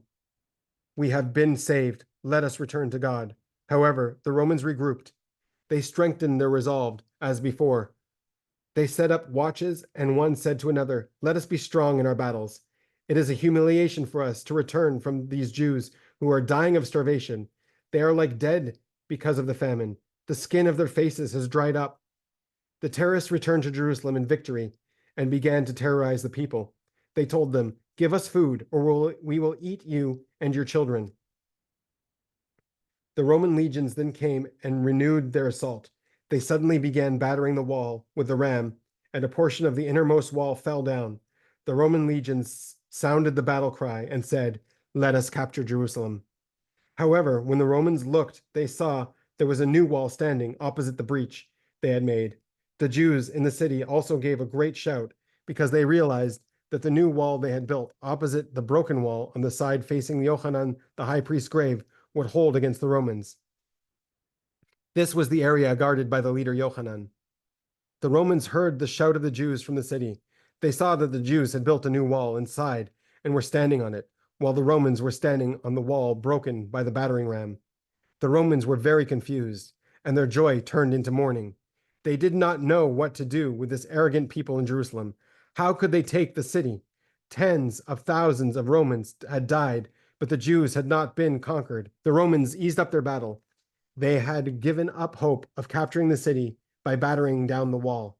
We have been saved. Let us return to God." However, the Romans regrouped. They strengthened their resolve as before. They set up watches, and one said to another, "Let us be strong in our battles. It is a humiliation for us to return from these Jews who are dying of starvation. They are like dead because of the famine. The skin of their faces has dried up." The terrorists returned to Jerusalem in victory and began to terrorize the people. They told them, "Give us food, or we will eat you and your children." The Roman legions then came and renewed their assault. They suddenly began battering the wall with the ram, and a portion of the innermost wall fell down. The Roman legions sounded the battle cry and said, "Let us capture Jerusalem." However, when the Romans looked, they saw there was a new wall standing opposite the breach they had made. The Jews in the city also gave a great shout because they realized that the new wall they had built opposite the broken wall on the side facing Yochanan the high priest's grave would hold against the Romans. This was the area guarded by the leader Yochanan. The Romans heard the shout of the Jews from the city. They saw that the Jews had built a new wall inside and were standing on it, while the Romans were standing on the wall broken by the battering ram. The Romans were very confused, and their joy turned into mourning. They did not know what to do with this arrogant people in Jerusalem. How could they take the city? Tens of thousands of Romans had died, but the Jews had not been conquered. The Romans eased up their battle. They had given up hope of capturing the city by battering down the wall.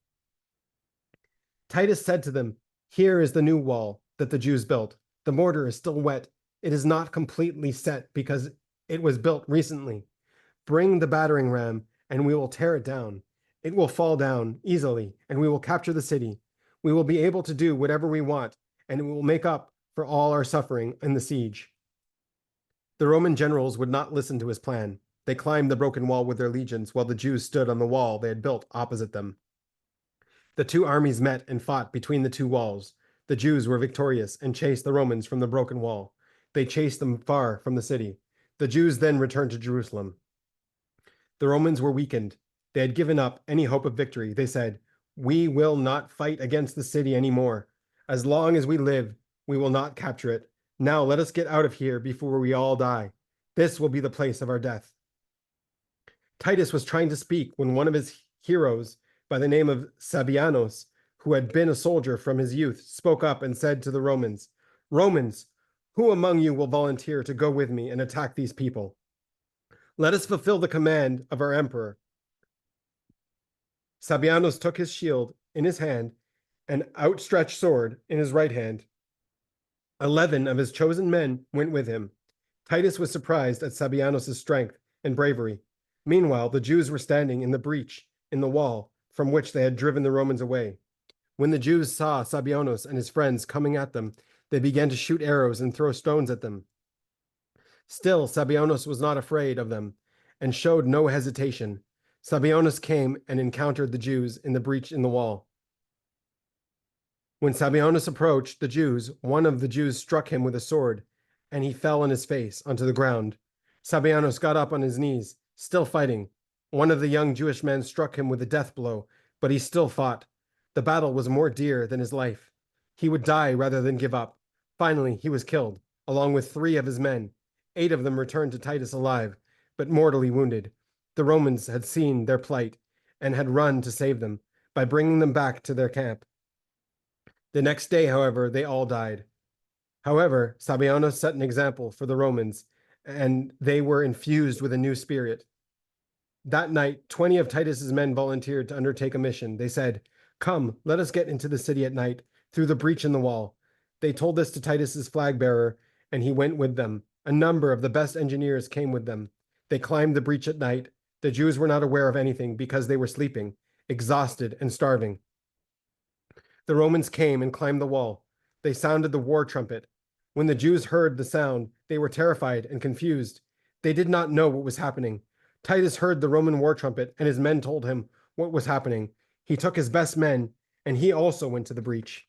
Titus said to them, "Here is the new wall that the Jews built. The mortar is still wet. It is not completely set because it was built recently. Bring the battering ram, and we will tear it down. It will fall down easily, and we will capture the city. We will be able to do whatever we want, and it will make up for all our suffering in the siege." The Roman generals would not listen to his plan. They climbed the broken wall with their legions, while the Jews stood on the wall they had built opposite them. The two armies met and fought between the two walls. The Jews were victorious and chased the Romans from the broken wall. They chased them far from the city. The Jews then returned to Jerusalem. The Romans were weakened. They had given up any hope of victory. They said, "We will not fight against the city anymore. As long as we live, we will not capture it. Now let us get out of here before we all die. This will be the place of our death." Titus was trying to speak when one of his heroes, by the name of Sabianos, who had been a soldier from his youth, spoke up and said to the Romans, "Romans, who among you will volunteer to go with me and attack these people? Let us fulfill the command of our emperor." Sabianos took his shield in his hand and outstretched sword in his right hand. 11 of his chosen men went with him. Titus was surprised at Sabianos' strength and bravery. Meanwhile, the Jews were standing in the breach in the wall from which they had driven the Romans away. When the Jews saw Sabianos and his friends coming at them, They began to shoot arrows and throw stones at them. Still, Sabionos was not afraid of them and showed no hesitation. Sabionos came and encountered the Jews in the breach in the wall. When Sabionos approached the Jews, one of the Jews struck him with a sword, and he fell on his face onto the ground. Sabionos got up on his knees, still fighting. One of the young Jewish men struck him with a death blow, but he still fought. The battle was more dear than his life. He would die rather than give up. Finally, he was killed, along with 3 of his men. 8 of them returned to Titus alive, but mortally wounded. The Romans had seen their plight and had run to save them by bringing them back to their camp. The next day, however, they all died. However, Sabionos set an example for the Romans, and they were infused with a new spirit. That night, 20 of Titus's men volunteered to undertake a mission. They said, "Come, let us get into the city at night, through the breach in the wall." They told this to Titus's flag bearer, and he went with them. A number of the best engineers came with them. They climbed the breach at night. The Jews were not aware of anything because they were sleeping, exhausted and starving. The Romans came and climbed the wall. They sounded the war trumpet. When the Jews heard the sound, they were terrified and confused. They did not know what was happening. Titus heard the Roman war trumpet, and his men told him what was happening. He took his best men, and he also went to the breach.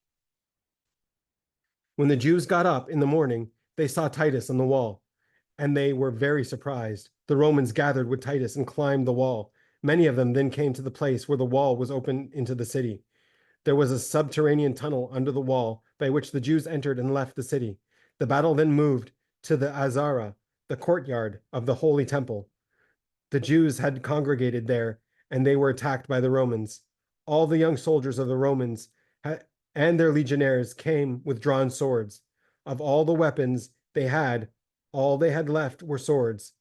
When the Jews got up in the morning, they saw Titus on the wall, and they were very surprised. The Romans gathered with Titus and climbed the wall. Many of them then came to the place where the wall was open into the city. There was a subterranean tunnel under the wall by which the Jews entered and left the city. The battle then moved to the Azara, the courtyard of the Holy Temple. The Jews had congregated there, and they were attacked by the Romans. All the young soldiers of the Romans and their legionnaires came with drawn swords. Of all the weapons they had, all they had left were swords.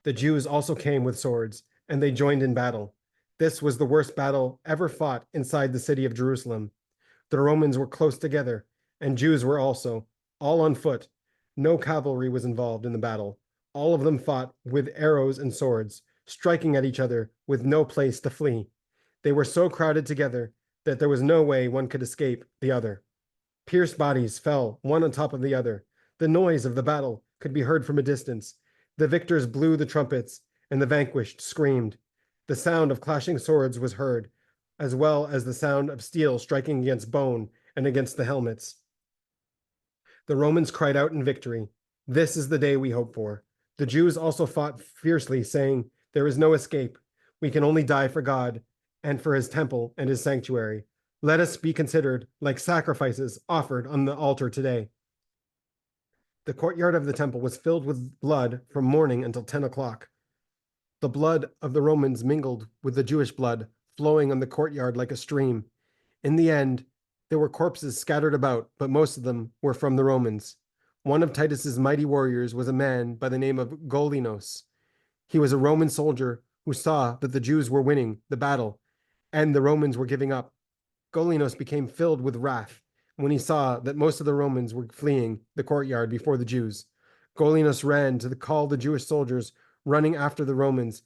The Jews also came with swords, and they joined in battle. This was the worst battle ever fought inside the city of Jerusalem. The Romans were close together, and Jews were also, all on foot. No cavalry was involved in the battle. All of them fought with arrows and swords, striking at each other with no place to flee. They were so crowded together that there was no way one could escape the other. Pierced bodies fell one on top of the other. The noise of the battle could be heard from a distance. The victors blew the trumpets, and the vanquished screamed. The sound of clashing swords was heard, as well as the sound of steel striking against bone and against the helmets. The Romans cried out in victory, "This is the day we hope for." The Jews also fought fiercely, saying, "There is no escape. We can only die for God and for his temple and his sanctuary. Let us be considered like sacrifices offered on the altar today." The courtyard of the temple was filled with blood from morning until 10 o'clock. The blood of the Romans mingled with the Jewish blood, flowing on the courtyard like a stream. In the end, there were corpses scattered about, but most of them were from the Romans. One of Titus's mighty warriors was a man by the name of Golinos. He was a Roman soldier who saw that the Jews were winning the battle and the Romans were giving up. Golinos became filled with wrath when he saw that most of the Romans were fleeing the courtyard before the Jews. Golinos ran to call the Jewish soldiers running after the Romans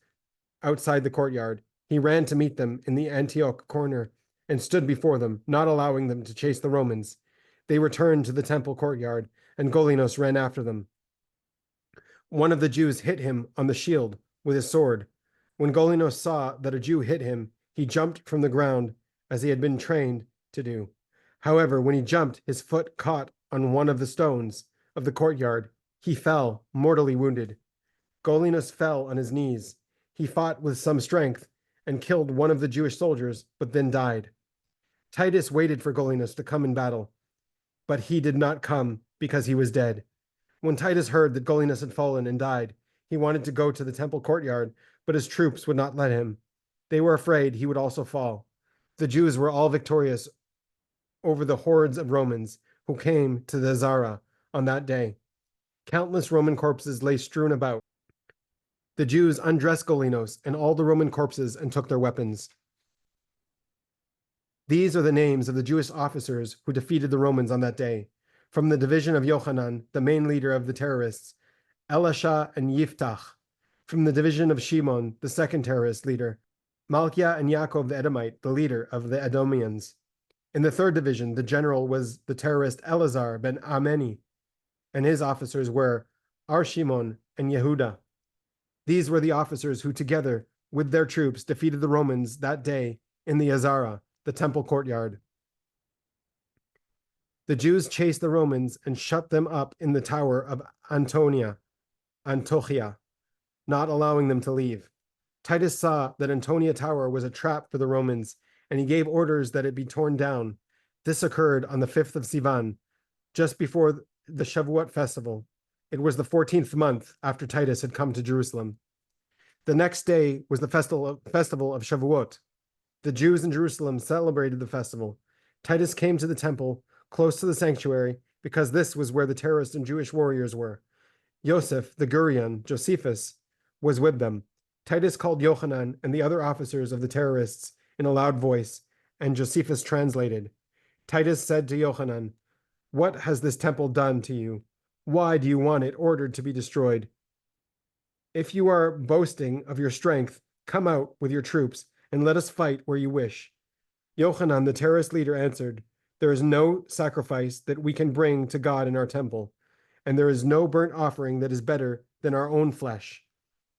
outside the courtyard. He ran to meet them in the Antioch corner and stood before them, not allowing them to chase the Romans. They returned to the temple courtyard, and Golinos ran after them. One of the Jews hit him on the shield with his sword. When Golinos saw that a Jew hit him, he jumped from the ground as he had been trained to do. However, when he jumped, his foot caught on one of the stones of the courtyard. He fell, mortally wounded. Golinos fell on his knees. He fought with some strength and killed one of the Jewish soldiers, but then died. Titus waited for Golinos to come in battle, but he did not come because he was dead. When Titus heard that Golinos had fallen and died, he wanted to go to the temple courtyard, but his troops would not let him. They were afraid he would also fall. The Jews were all victorious over the hordes of Romans who came to the Zara on that day. Countless Roman corpses lay strewn about. The Jews undressed Golinos and all the Roman corpses and took their weapons. These are the names of the Jewish officers who defeated the Romans on that day. From the division of Yochanan, the main leader of the terrorists, Elisha and Yiftach. From the division of Shimon, the second terrorist leader, Malchiah and Yaakov the Edomite, the leader of the Edomians. In the third division, the general was the terrorist Elazar ben Ameni, and his officers were Arshimon and Yehuda. These were the officers who, together with their troops, defeated the Romans that day in the Azara, the temple courtyard. The Jews chased the Romans and shut them up in the tower of Antochia, not allowing them to leave. Titus saw that Antonia Tower was a trap for the Romans, and he gave orders that it be torn down. This occurred on the 5th of Sivan, just before the Shavuot festival. It was the 14th month after Titus had come to Jerusalem. The next day was the festival of Shavuot. The Jews in Jerusalem celebrated the festival. Titus came to the temple, close to the sanctuary, because this was where the terrorists and Jewish warriors were. Yosef, the Gurion, Josephus, was with them. Titus called Yochanan and the other officers of the terrorists in a loud voice, and Josephus translated. Titus said to Yochanan, "What has this temple done to you? Why do you want it ordered to be destroyed? If you are boasting of your strength, come out with your troops and let us fight where you wish." Yochanan, the terrorist leader, answered, "There is no sacrifice that we can bring to God in our temple, and there is no burnt offering that is better than our own flesh.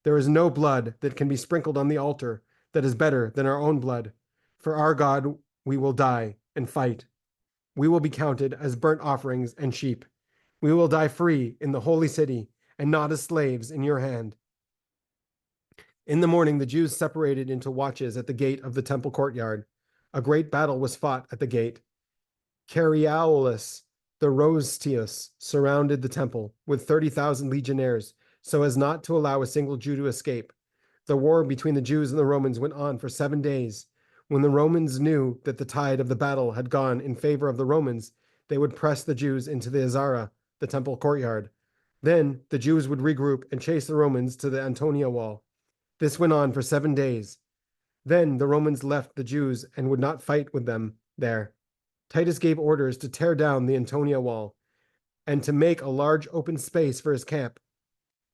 There is no blood that can be sprinkled on the altar that is better than our own blood. For our God we will die and fight. We will be counted as burnt offerings and sheep. We will die free in the holy city and not as slaves in your hand." In the morning, the Jews separated into watches at the gate of the temple courtyard. A great battle was fought at the gate. Cariaolus, the Rostius, surrounded the temple with 30,000 legionnaires, so as not to allow a single Jew to escape. The war between the Jews and the Romans went on for 7 days. When the Romans knew that the tide of the battle had gone in favor of the Romans, they would press the Jews into the Azara, the temple courtyard. Then the Jews would regroup and chase the Romans to the Antonia wall. This went on for 7 days. Then the Romans left the Jews and would not fight with them there. Titus gave orders to tear down the Antonia wall and to make a large open space for his camp.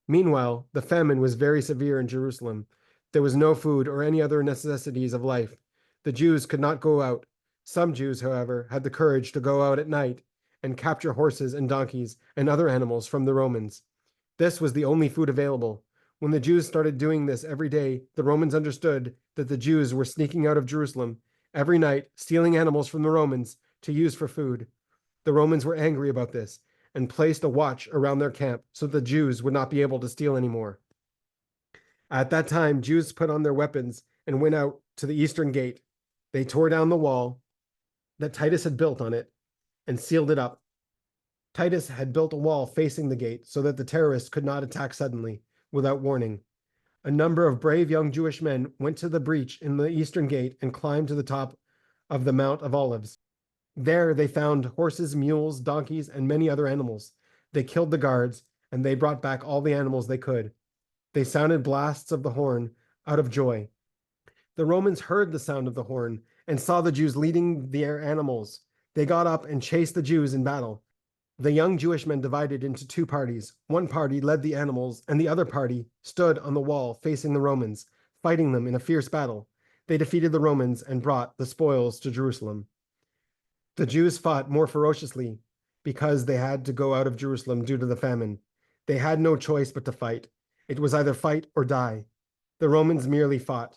Meanwhile, the famine was very severe in Jerusalem. There was no food or any other necessities of life. The Jews could not go out. Some Jews, however, had the courage to go out at night and capture horses and donkeys and other animals from the Romans. This was the only food available. When the Jews started doing this every day, the Romans understood that the Jews were sneaking out of Jerusalem every night, stealing animals from the Romans to use for food. The Romans were angry about this and placed a watch around their camp so the Jews would not be able to steal anymore. At that time, Jews put on their weapons and went out to the eastern gate. They tore down the wall that Titus had built on it and sealed it up. Titus had built a wall facing the gate so that the terrorists could not attack suddenly, without warning. A number of brave young Jewish men went to the breach in the eastern gate and climbed to the top of the Mount of Olives. There they found horses, mules, donkeys, and many other animals. They killed the guards, and they brought back all the animals they could. They sounded blasts of the horn out of joy. The Romans heard the sound of the horn and saw the Jews leading their animals. They got up and chased the Jews in battle. The young Jewish men divided into 2 parties. One party led the animals, and the other party stood on the wall facing the Romans, fighting them in a fierce battle. They defeated the Romans and brought the spoils to Jerusalem. The Jews fought more ferociously because they had to go out of Jerusalem due to the famine. They had no choice but to fight. It was either fight or die. The Romans merely fought.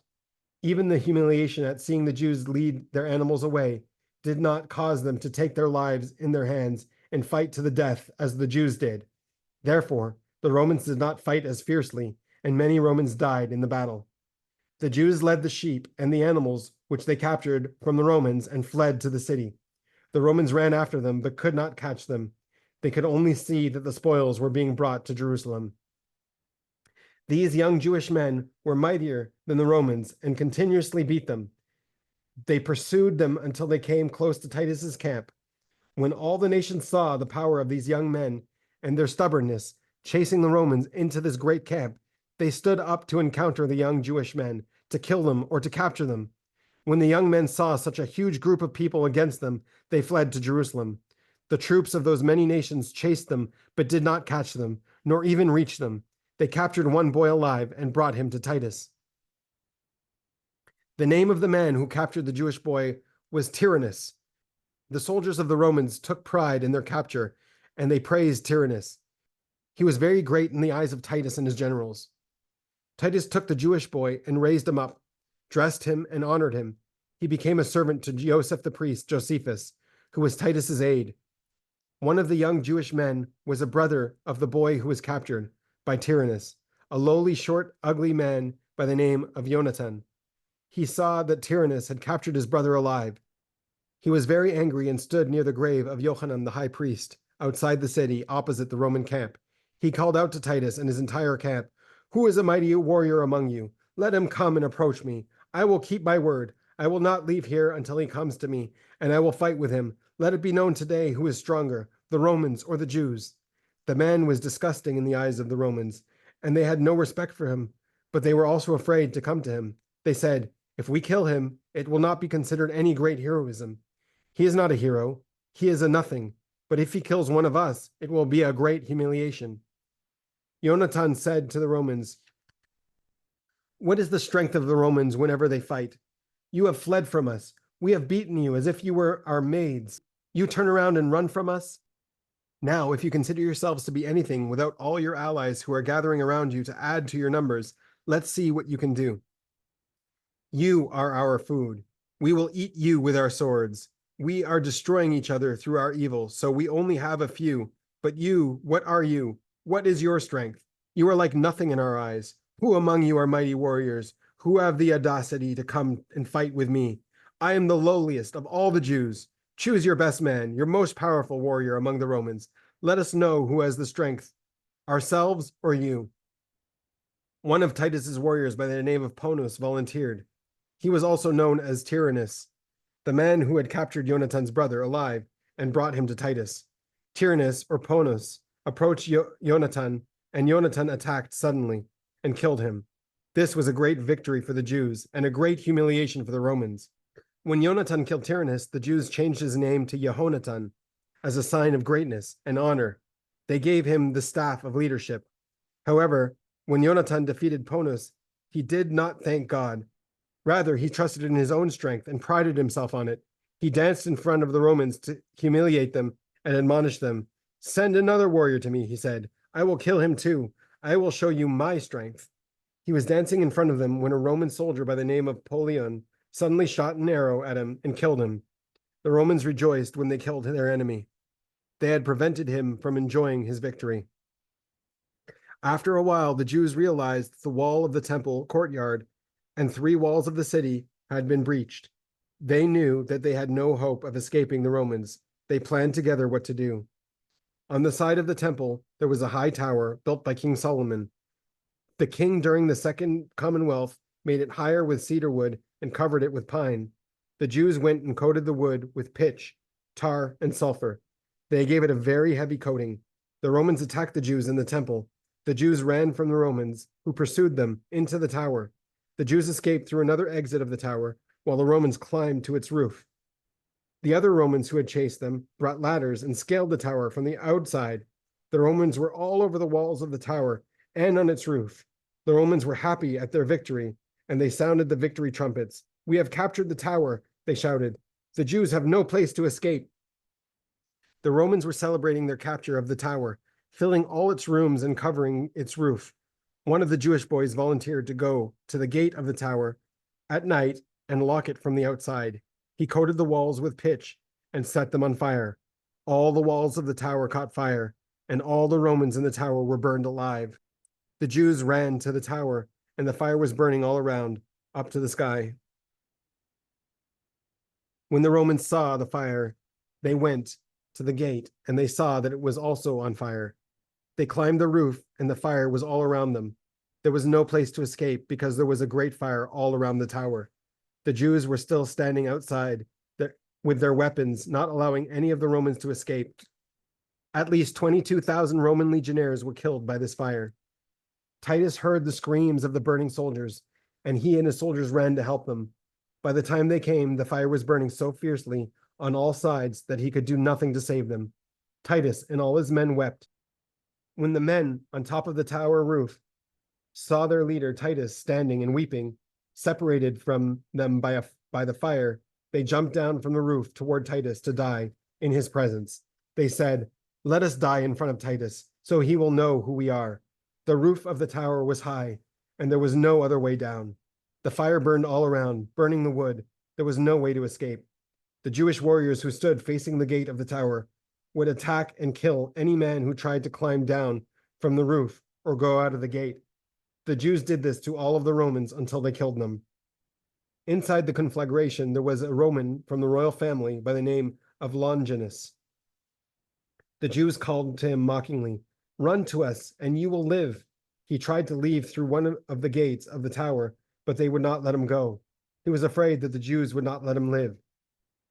Even the humiliation at seeing the Jews lead their animals away did not cause them to take their lives in their hands and fight to the death as the Jews did. Therefore, the Romans did not fight as fiercely, and many Romans died in the battle. The Jews led the sheep and the animals which they captured from the Romans and fled to the city. The Romans ran after them, but could not catch them. They could only see that the spoils were being brought to Jerusalem. These young Jewish men were mightier than the Romans and continuously beat them. They pursued them until they came close to Titus's camp. When all the nations saw the power of these young men and their stubbornness chasing the Romans into this great camp, they stood up to encounter the young Jewish men, to kill them or to capture them. When the young men saw such a huge group of people against them, they fled to Jerusalem. The troops of those many nations chased them, but did not catch them, nor even reach them. They captured one boy alive and brought him to Titus. The name of the man who captured the Jewish boy was Tyrannus. The soldiers of the Romans took pride in their capture, and they praised Tyrannus. He was very great in the eyes of Titus and his generals. Titus took the Jewish boy and raised him up, dressed him, and honored him. He became a servant to Joseph the priest, Josephus, who was Titus's aide. One of the young Jewish men was a brother of the boy who was captured by Tyrannus, a lowly, short, ugly man by the name of Jonathan. He saw that Tyrannus had captured his brother alive. He was very angry and stood near the grave of Johanan the high priest, outside the city, opposite the Roman camp. He called out to Titus and his entire camp, "Who is a mighty warrior among you? Let him come and approach me. I will keep my word. I will not leave here until he comes to me, and I will fight with him. Let it be known today who is stronger, the Romans or the Jews." The man was disgusting in the eyes of the Romans, and they had no respect for him, but they were also afraid to come to him. They said, "If we kill him, it will not be considered any great heroism. He is not a hero. He is a nothing. But if he kills one of us, it will be a great humiliation." Jonathan said to the Romans, "What is the strength of the Romans whenever they fight? You have fled from us. We have beaten you as if you were our maids. You turn around and run from us? Now, if you consider yourselves to be anything without all your allies who are gathering around you to add to your numbers, let's see what you can do. You are our food. We will eat you with our swords. We are destroying each other through our evil, so we only have a few. But you, what are you? What is your strength? You are like nothing in our eyes. Who among you are mighty warriors? Who have the audacity to come and fight with me? I am the lowliest of all the Jews. Choose your best man, your most powerful warrior among the Romans. Let us know who has the strength, ourselves or you." One of Titus's warriors by the name of Ponus volunteered. He was also known as Tyrannus, the man who had captured Jonathan's brother alive and brought him to Titus. Tyrannus, or Ponus, approached Jonathan, and Jonathan attacked suddenly and killed him. This was a great victory for the Jews and a great humiliation for the Romans. When Jonathan killed Tyrannus, the Jews changed his name to Jehonatan as a sign of greatness and honor. They gave him the staff of leadership. However, when Jonathan defeated Ponus, he did not thank God. Rather, he trusted in his own strength and prided himself on it. He danced in front of the Romans to humiliate them and admonish them. "Send another warrior to me," he said. "I will kill him too. I will show you my strength." He was dancing in front of them when a Roman soldier by the name of Polion suddenly shot an arrow at him and killed him. The Romans rejoiced when they killed their enemy. They had prevented him from enjoying his victory. After a while, the Jews realized the wall of the temple courtyard and 3 walls of the city had been breached. They knew that they had no hope of escaping the Romans. They planned together what to do. On the side of the temple, there was a high tower built by King Solomon. The king, during the Second Commonwealth, made it higher with cedar wood and covered it with pine. The Jews went and coated the wood with pitch, tar, and sulfur. They gave it a very heavy coating. The Romans attacked the Jews in the temple. The Jews ran from the Romans, who pursued them into the tower. The Jews escaped through another exit of the tower, while the Romans climbed to its roof. The other Romans who had chased them brought ladders and scaled the tower from the outside. The Romans were all over the walls of the tower and on its roof. The Romans were happy at their victory, and they sounded the victory trumpets. "We have captured the tower," they shouted. "The Jews have no place to escape." The Romans were celebrating their capture of the tower, filling all its rooms and covering its roof. One of the Jewish boys volunteered to go to the gate of the tower at night and lock it from the outside. He coated the walls with pitch and set them on fire. All the walls of the tower caught fire, and all the Romans in the tower were burned alive. The Jews ran to the tower, and the fire was burning all around, up to the sky. When the Romans saw the fire, they went to the gate, and they saw that it was also on fire. They climbed the roof, and the fire was all around them. There was no place to escape because there was a great fire all around the tower. The Jews were still standing outside with their weapons, not allowing any of the Romans to escape. At least 22,000 Roman legionnaires were killed by this fire. Titus heard the screams of the burning soldiers, and he and his soldiers ran to help them. By the time they came, the fire was burning so fiercely on all sides that he could do nothing to save them. Titus and all his men wept. When the men on top of the tower roof saw their leader Titus standing and weeping, separated from them by the fire, they jumped down from the roof toward Titus to die in his presence. They said, "Let us die in front of Titus, so he will know who we are." The roof of the tower was high, and there was no other way down. The fire burned all around, burning the wood. There was no way to escape. The Jewish warriors who stood facing the gate of the tower would attack and kill any man who tried to climb down from the roof or go out of the gate. The Jews did this to all of the Romans until they killed them. Inside the conflagration, there was a Roman from the royal family by the name of Longinus. The Jews called to him mockingly, "Run to us, and you will live." He tried to leave through one of the gates of the tower, but they would not let him go. He was afraid that the Jews would not let him live.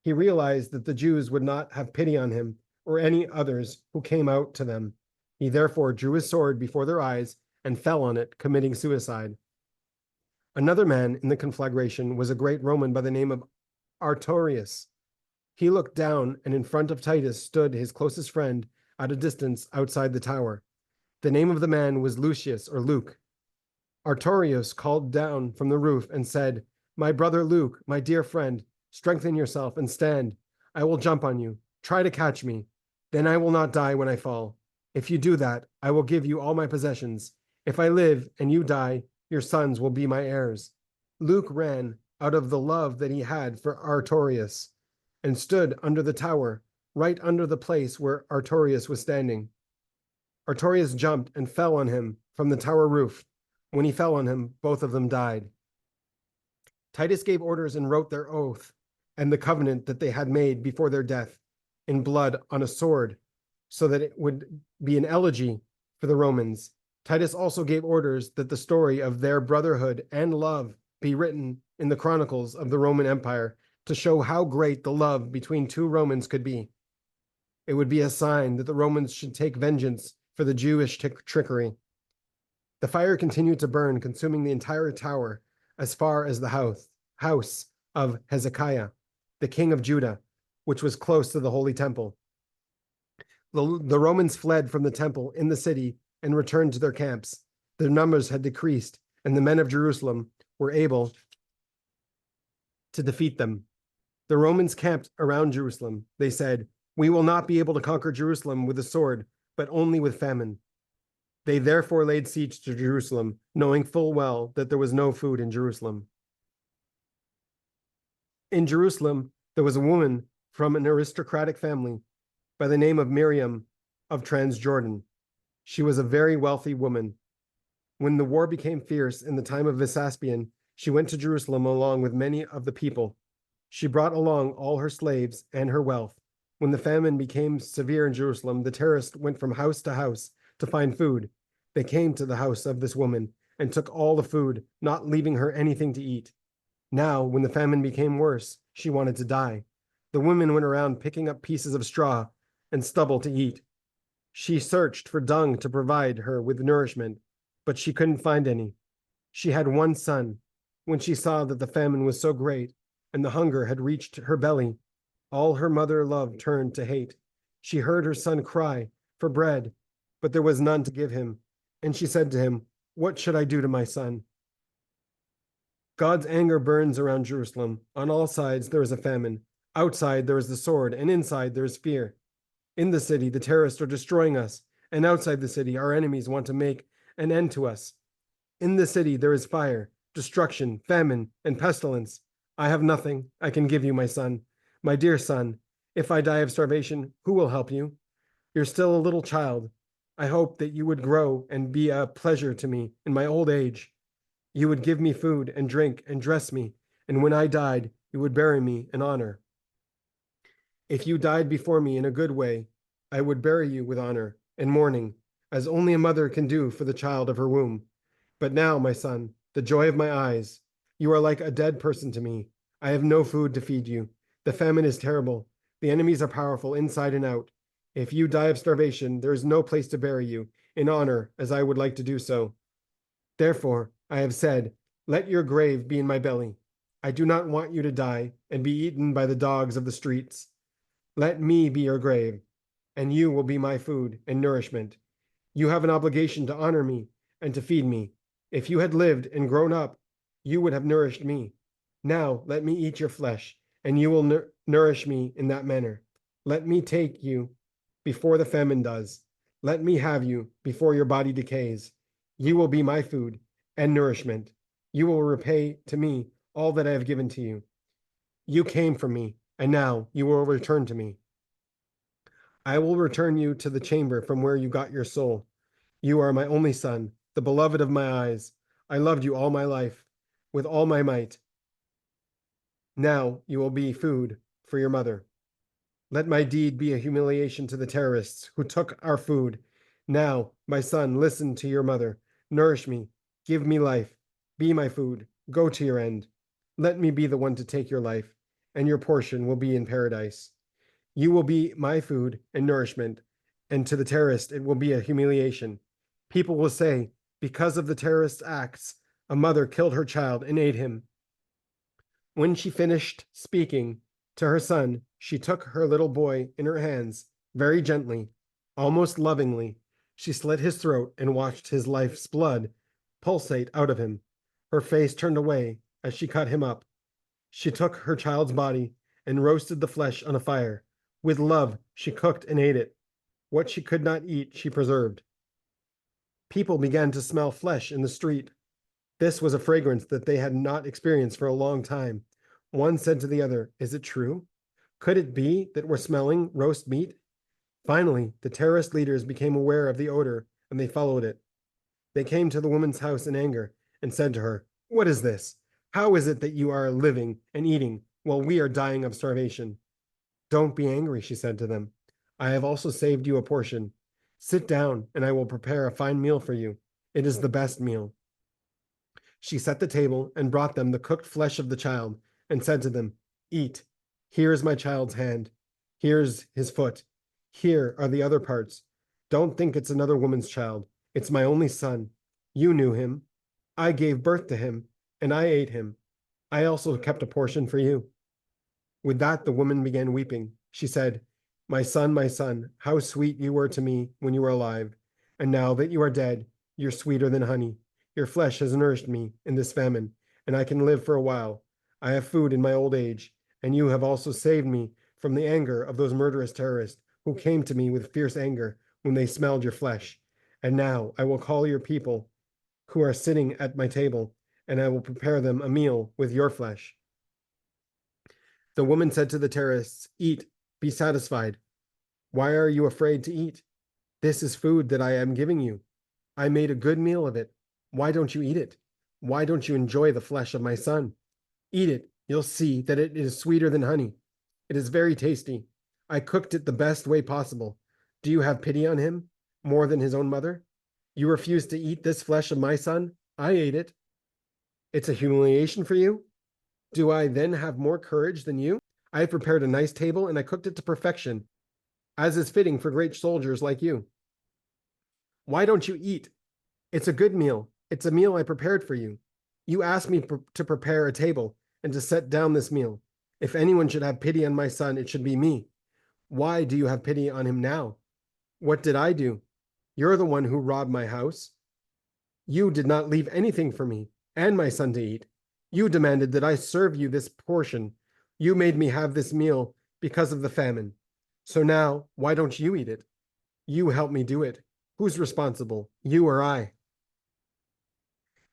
He realized that the Jews would not have pity on him or any others who came out to them. He therefore drew his sword before their eyes and fell on it, committing suicide. Another man in the conflagration was a great Roman by the name of Artorius. He looked down, and in front of Titus stood his closest friend at a distance outside the tower. The name of the man was Lucius, or Luke. Artorius called down from the roof and said, "My brother Luke, my dear friend, strengthen yourself and stand. I will jump on you. Try to catch me. Then I will not die when I fall. If you do that, I will give you all my possessions. If I live and you die, your sons will be my heirs." Luke ran out of the love that he had for Artorius and stood under the tower, right under the place where Artorius was standing. Artorius jumped and fell on him from the tower roof. When he fell on him, both of them died. Titus gave orders and wrote their oath and the covenant that they had made before their death in blood on a sword, so that it would be an elegy for the Romans. Titus also gave orders that the story of their brotherhood and love be written in the chronicles of the Roman Empire to show how great the love between two Romans could be. It would be a sign that the Romans should take vengeance for the Jewish trickery. The fire continued to burn, consuming the entire tower as far as the house of Hezekiah, the king of Judah, which was close to the Holy Temple. The Romans fled from the temple in the city and returned to their camps. Their numbers had decreased, and the men of Jerusalem were able to defeat them. The Romans camped around Jerusalem. They said, "We will not be able to conquer Jerusalem with a sword, but only with famine." They therefore laid siege to Jerusalem, knowing full well that there was no food in Jerusalem. In Jerusalem, there was a woman from an aristocratic family by the name of Miriam of Transjordan. She was a very wealthy woman. When the war became fierce in the time of Vespasian, she went to Jerusalem along with many of the people. She brought along all her slaves and her wealth. When the famine became severe in Jerusalem, the terrorists went from house to house to find food. They came to the house of this woman and took all the food, not leaving her anything to eat. Now, when the famine became worse, she wanted to die. The women went around picking up pieces of straw and stubble to eat. She searched for dung to provide her with nourishment, but she couldn't find any. She had one son. When she saw that the famine was so great and the hunger had reached her belly, all her mother love turned to hate. She heard her son cry for bread, but there was none to give him. And she said to him, "What should I do to my son?" God's anger burns around Jerusalem. On all sides there is a famine. Outside there is the sword, and inside there is fear. In the city, the terrorists are destroying us, and outside the city, our enemies want to make an end to us. In the city, there is fire, destruction, famine, and pestilence. I have nothing I can give you, my son. My dear son, if I die of starvation, who will help you? You're still a little child. I hope that you would grow and be a pleasure to me in my old age. You would give me food and drink and dress me, and when I died, you would bury me in honor. If you died before me in a good way, I would bury you with honor and mourning, as only a mother can do for the child of her womb. But now, my son, the joy of my eyes, you are like a dead person to me. I have no food to feed you. The famine is terrible. The enemies are powerful inside and out. If you die of starvation, there is no place to bury you in honor, as I would like to do so. Therefore, I have said, let your grave be in my belly. I do not want you to die and be eaten by the dogs of the streets. Let me be your grave, and you will be my food and nourishment. You have an obligation to honor me and to feed me. If you had lived and grown up, you would have nourished me. Now let me eat your flesh and you will nourish me in that manner. Let me take you before the famine does. Let me have you before your body decays. You will be my food and nourishment. You will repay to me all that I have given to you. You came from me, and now you will return to me. I will return you to the chamber from where you got your soul. You are my only son, the beloved of my eyes. I loved you all my life, with all my might. Now you will be food for your mother. Let my deed be a humiliation to the terrorists who took our food. Now, my son, listen to your mother. Nourish me. Give me life. Be my food. Go to your end. Let me be the one to take your life, and your portion will be in paradise. You will be my food and nourishment, and to the terrorist it will be a humiliation. People will say, because of the terrorist's acts, a mother killed her child and ate him. When she finished speaking to her son, she took her little boy in her hands, very gently, almost lovingly. She slit his throat and watched his life's blood pulsate out of him. Her face turned away as she cut him up. She took her child's body and roasted the flesh on a fire. With love, she cooked and ate it. What she could not eat, she preserved. People began to smell flesh in the street. This was a fragrance that they had not experienced for a long time. One said to the other, "Is it true? Could it be that we're smelling roast meat?" Finally, the terrorist leaders became aware of the odor and they followed it. They came to the woman's house in anger and said to her, "What is this? How is it that you are living and eating while we are dying of starvation?" "Don't be angry," she said to them. "I have also saved you a portion. Sit down and I will prepare a fine meal for you. It is the best meal." She set the table and brought them the cooked flesh of the child and said to them, "Eat. Here is my child's hand. Here's his foot. Here are the other parts. Don't think it's another woman's child. It's my only son. You knew him. I gave birth to him, and I ate him. I also kept a portion for you." With that, the woman began weeping. She said, my son, how sweet you were to me when you were alive. And now that you are dead, you're sweeter than honey. Your flesh has nourished me in this famine, and I can live for a while. I have food in my old age, and you have also saved me from the anger of those murderous terrorists who came to me with fierce anger when they smelled your flesh. And now I will call your people who are sitting at my table, and I will prepare them a meal with your flesh. The woman said to the terrorists, "Eat, be satisfied. Why are you afraid to eat? This is food that I am giving you. I made a good meal of it. Why don't you eat it? Why don't you enjoy the flesh of my son? Eat it. You'll see that it is sweeter than honey. It is very tasty. I cooked it the best way possible. Do you have pity on him more than his own mother? You refuse to eat this flesh of my son? I ate it. It's a humiliation for you? Do I then have more courage than you? I have prepared a nice table and I cooked it to perfection, as is fitting for great soldiers like you. Why don't you eat? It's a good meal. It's a meal I prepared for you. You asked me to prepare a table and to set down this meal. If anyone should have pity on my son, it should be me. Why do you have pity on him now? What did I do? You're the one who robbed my house. You did not leave anything for me and my son to eat. You demanded that I serve you this portion. You made me have this meal because of the famine. So now, why don't you eat it? You helped me do it. Who's responsible, you or I?"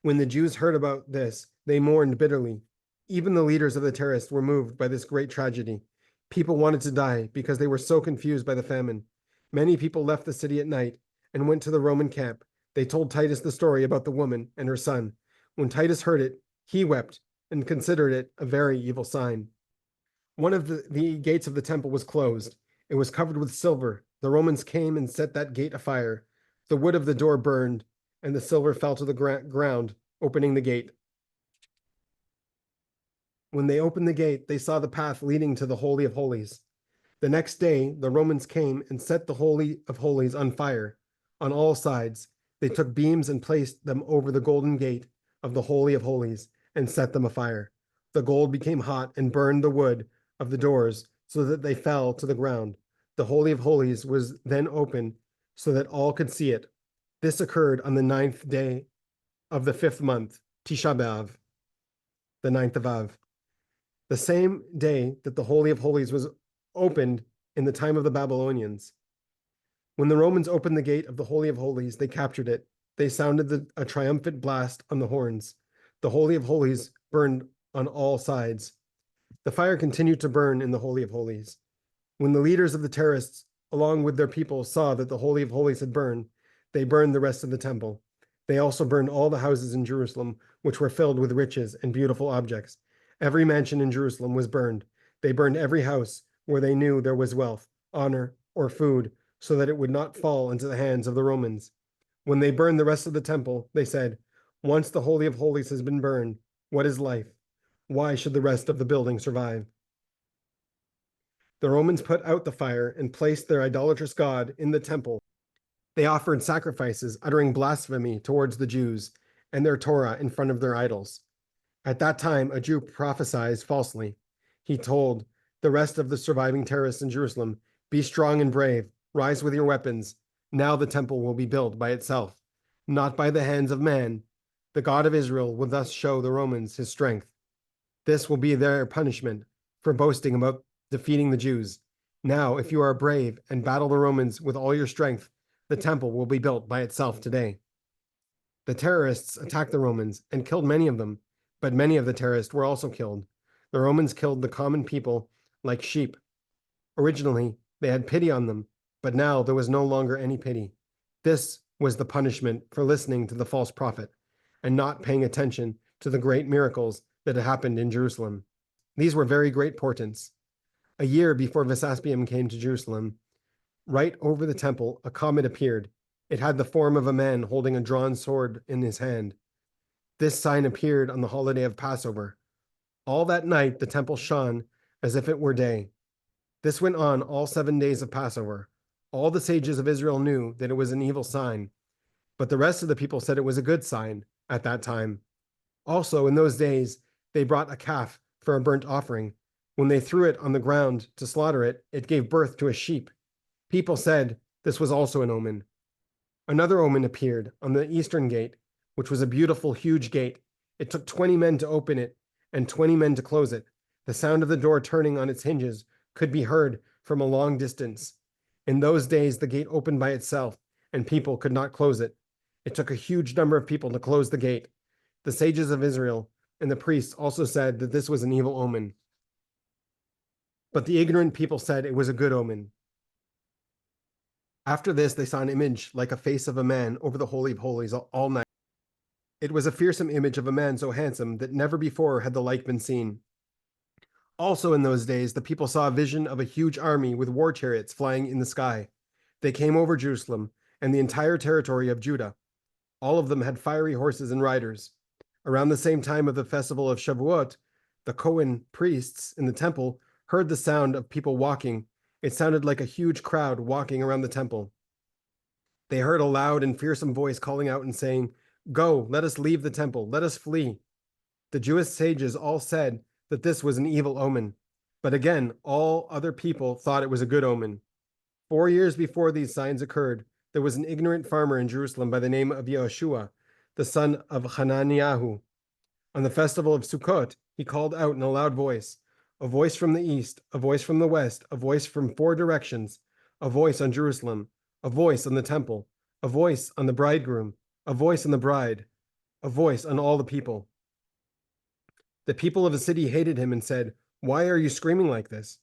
When the Jews heard about this, they mourned bitterly. Even the leaders of the terrorists were moved by this great tragedy. People wanted to die because they were so confused by the famine. Many people left the city at night and went to the Roman camp. They told Titus the story about the woman and her son. When Titus heard it, he wept and considered it a very evil sign. One of the gates of the temple was closed. It was covered with silver. The Romans came and set that gate afire. The wood of the door burned, and the silver fell to the ground, opening the gate. When they opened the gate, they saw the path leading to the Holy of Holies. The next day, the Romans came and set the Holy of Holies on fire. On all sides, they took beams and placed them over the golden gate of the Holy of Holies and set them afire. The gold became hot and burned the wood of the doors so that they fell to the ground. The Holy of Holies was then open so that all could see it. This occurred on the 9th day of the 5th month, Tisha B'Av, the 9th of Av. the same day that the Holy of Holies was opened in the time of the Babylonians. When the Romans opened the gate of the Holy of Holies, they captured it. They sounded a triumphant blast on the horns. The Holy of Holies burned on all sides. The fire continued to burn in the Holy of Holies. When the leaders of the terrorists, along with their people, saw that the Holy of Holies had burned, they burned the rest of the temple. They also burned all the houses in Jerusalem, which were filled with riches and beautiful objects. Every mansion in Jerusalem was burned. They burned every house where they knew there was wealth, honor, or food, so that it would not fall into the hands of the Romans. When they burned the rest of the temple, they said, "Once the Holy of Holies has been burned, what is life? Why should the rest of the building survive?" The Romans put out the fire and placed their idolatrous god in the temple. They offered sacrifices, uttering blasphemy towards the Jews and their Torah in front of their idols. At that time, a Jew prophesied falsely. He told the rest of the surviving terrorists in Jerusalem, "Be strong and brave, rise with your weapons. Now the temple will be built by itself, not by the hands of man. The God of Israel will thus show the Romans his strength. This will be their punishment for boasting about defeating the Jews. Now, if you are brave and battle the Romans with all your strength, the temple will be built by itself today." The terrorists attacked the Romans and killed many of them, but many of the terrorists were also killed. The Romans killed the common people like sheep. Originally, they had pity on them, but now there was no longer any pity. This was the punishment for listening to the false prophet and not paying attention to the great miracles that had happened in Jerusalem. These were very great portents. A year before Vespasian came to Jerusalem, right over the temple, a comet appeared. It had the form of a man holding a drawn sword in his hand. This sign appeared on the holiday of Passover. All that night the temple shone as if it were day. This went on all 7 days of Passover. All the sages of Israel knew that it was an evil sign, but the rest of the people said it was a good sign at that time. Also, in those days, they brought a calf for a burnt offering. When they threw it on the ground to slaughter it, it gave birth to a sheep. People said this was also an omen. Another omen appeared on the eastern gate, which was a beautiful, huge gate. It took 20 men to open it and 20 men to close it. The sound of the door turning on its hinges could be heard from a long distance. In those days, the gate opened by itself, and people could not close it. It took a huge number of people to close the gate. The sages of Israel and the priests also said that this was an evil omen. But the ignorant people said it was a good omen. After this, they saw an image like a face of a man over the Holy of Holies all night. It was a fearsome image of a man so handsome that never before had the like been seen. Also in those days, the people saw a vision of a huge army with war chariots flying in the sky. They came over Jerusalem and the entire territory of Judah. All of them had fiery horses and riders. Around the same time of the festival of Shavuot, the Cohen priests in the temple heard the sound of people walking. It sounded like a huge crowd walking around the temple. They heard a loud and fearsome voice calling out and saying, "Go, let us leave the temple, let us flee." The Jewish sages all said that this was an evil omen, but again, all other people thought it was a good omen. 4 years before these signs occurred, there was an ignorant farmer in Jerusalem by the name of Yehoshua, the son of Hananiah. On the festival of Sukkot, he called out in a loud voice, a voice from the east, a voice from the west, a voice from 4 directions, a voice on Jerusalem, a voice on the temple, a voice on the bridegroom, a voice on the bride, a voice on all the people. The people of the city hated him and said, "Why are you screaming like this?"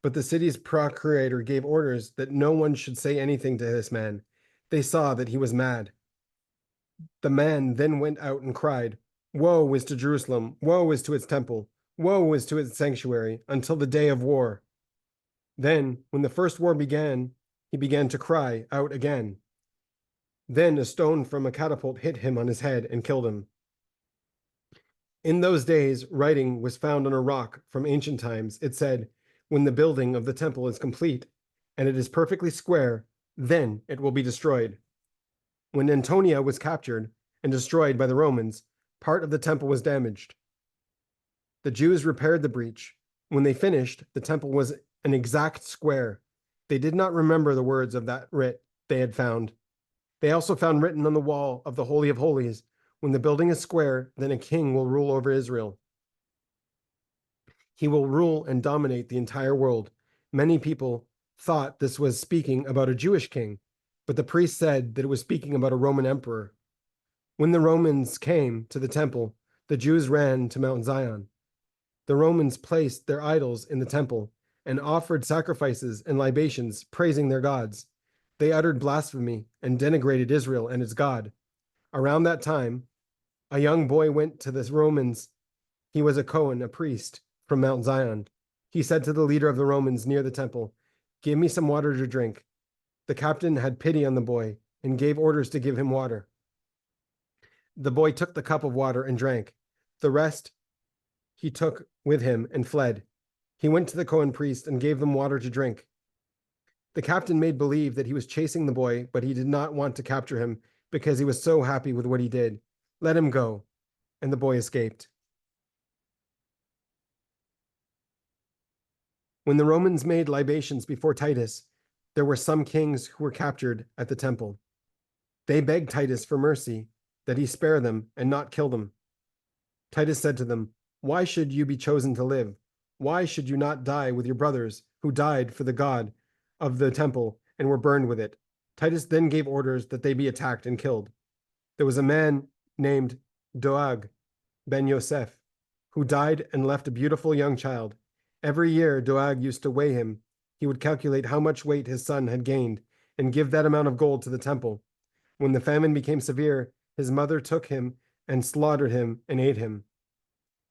But the city's procurator gave orders that no one should say anything to this man. They saw that he was mad. The man then went out and cried, "Woe is to Jerusalem! Woe is to its temple! Woe is to its sanctuary, until the day of war!" Then, when the first war began, he began to cry out again. Then a stone from a catapult hit him on his head and killed him. In those days, writing was found on a rock from ancient times. It said, "When the building of the temple is complete, and it is perfectly square, then it will be destroyed." When Antonia was captured and destroyed by the Romans, part of the temple was damaged. The Jews repaired the breach. When they finished, the temple was an exact square. They did not remember the words of that writ they had found. They also found written on the wall of the Holy of Holies, "When the building is square, then a king will rule over Israel." He will rule and dominate the entire world. Many people thought this was speaking about a Jewish king, but the priest said that it was speaking about a Roman emperor. When the Romans came to the temple, the Jews ran to Mount Zion. The Romans placed their idols in the temple and offered sacrifices and libations, praising their gods. They uttered blasphemy and denigrated Israel and its God. Around that time, a young boy went to the Romans. He was a Cohen, a priest from Mount Zion. He said to the leader of the Romans near the temple, "Give me some water to drink." The captain had pity on the boy and gave orders to give him water. The boy took the cup of water and drank. The rest he took with him and fled. He went to the Cohen priest and gave them water to drink. The captain made believe that he was chasing the boy, but he did not want to capture him because he was so happy with what he did. "Let him go." And the boy escaped. When the Romans made libations before Titus, there were some kings who were captured at the temple. They begged Titus for mercy, that he spare them and not kill them. Titus said to them, "Why should you be chosen to live? Why should you not die with your brothers who died for the God of the temple and were burned with it?" Titus then gave orders that they be attacked and killed. There was a man named Doeg ben Yosef who died and left a beautiful young child. Every year, Doeg used to weigh him. He would calculate how much weight his son had gained and give that amount of gold to the temple. When the famine became severe, his mother took him and slaughtered him and ate him.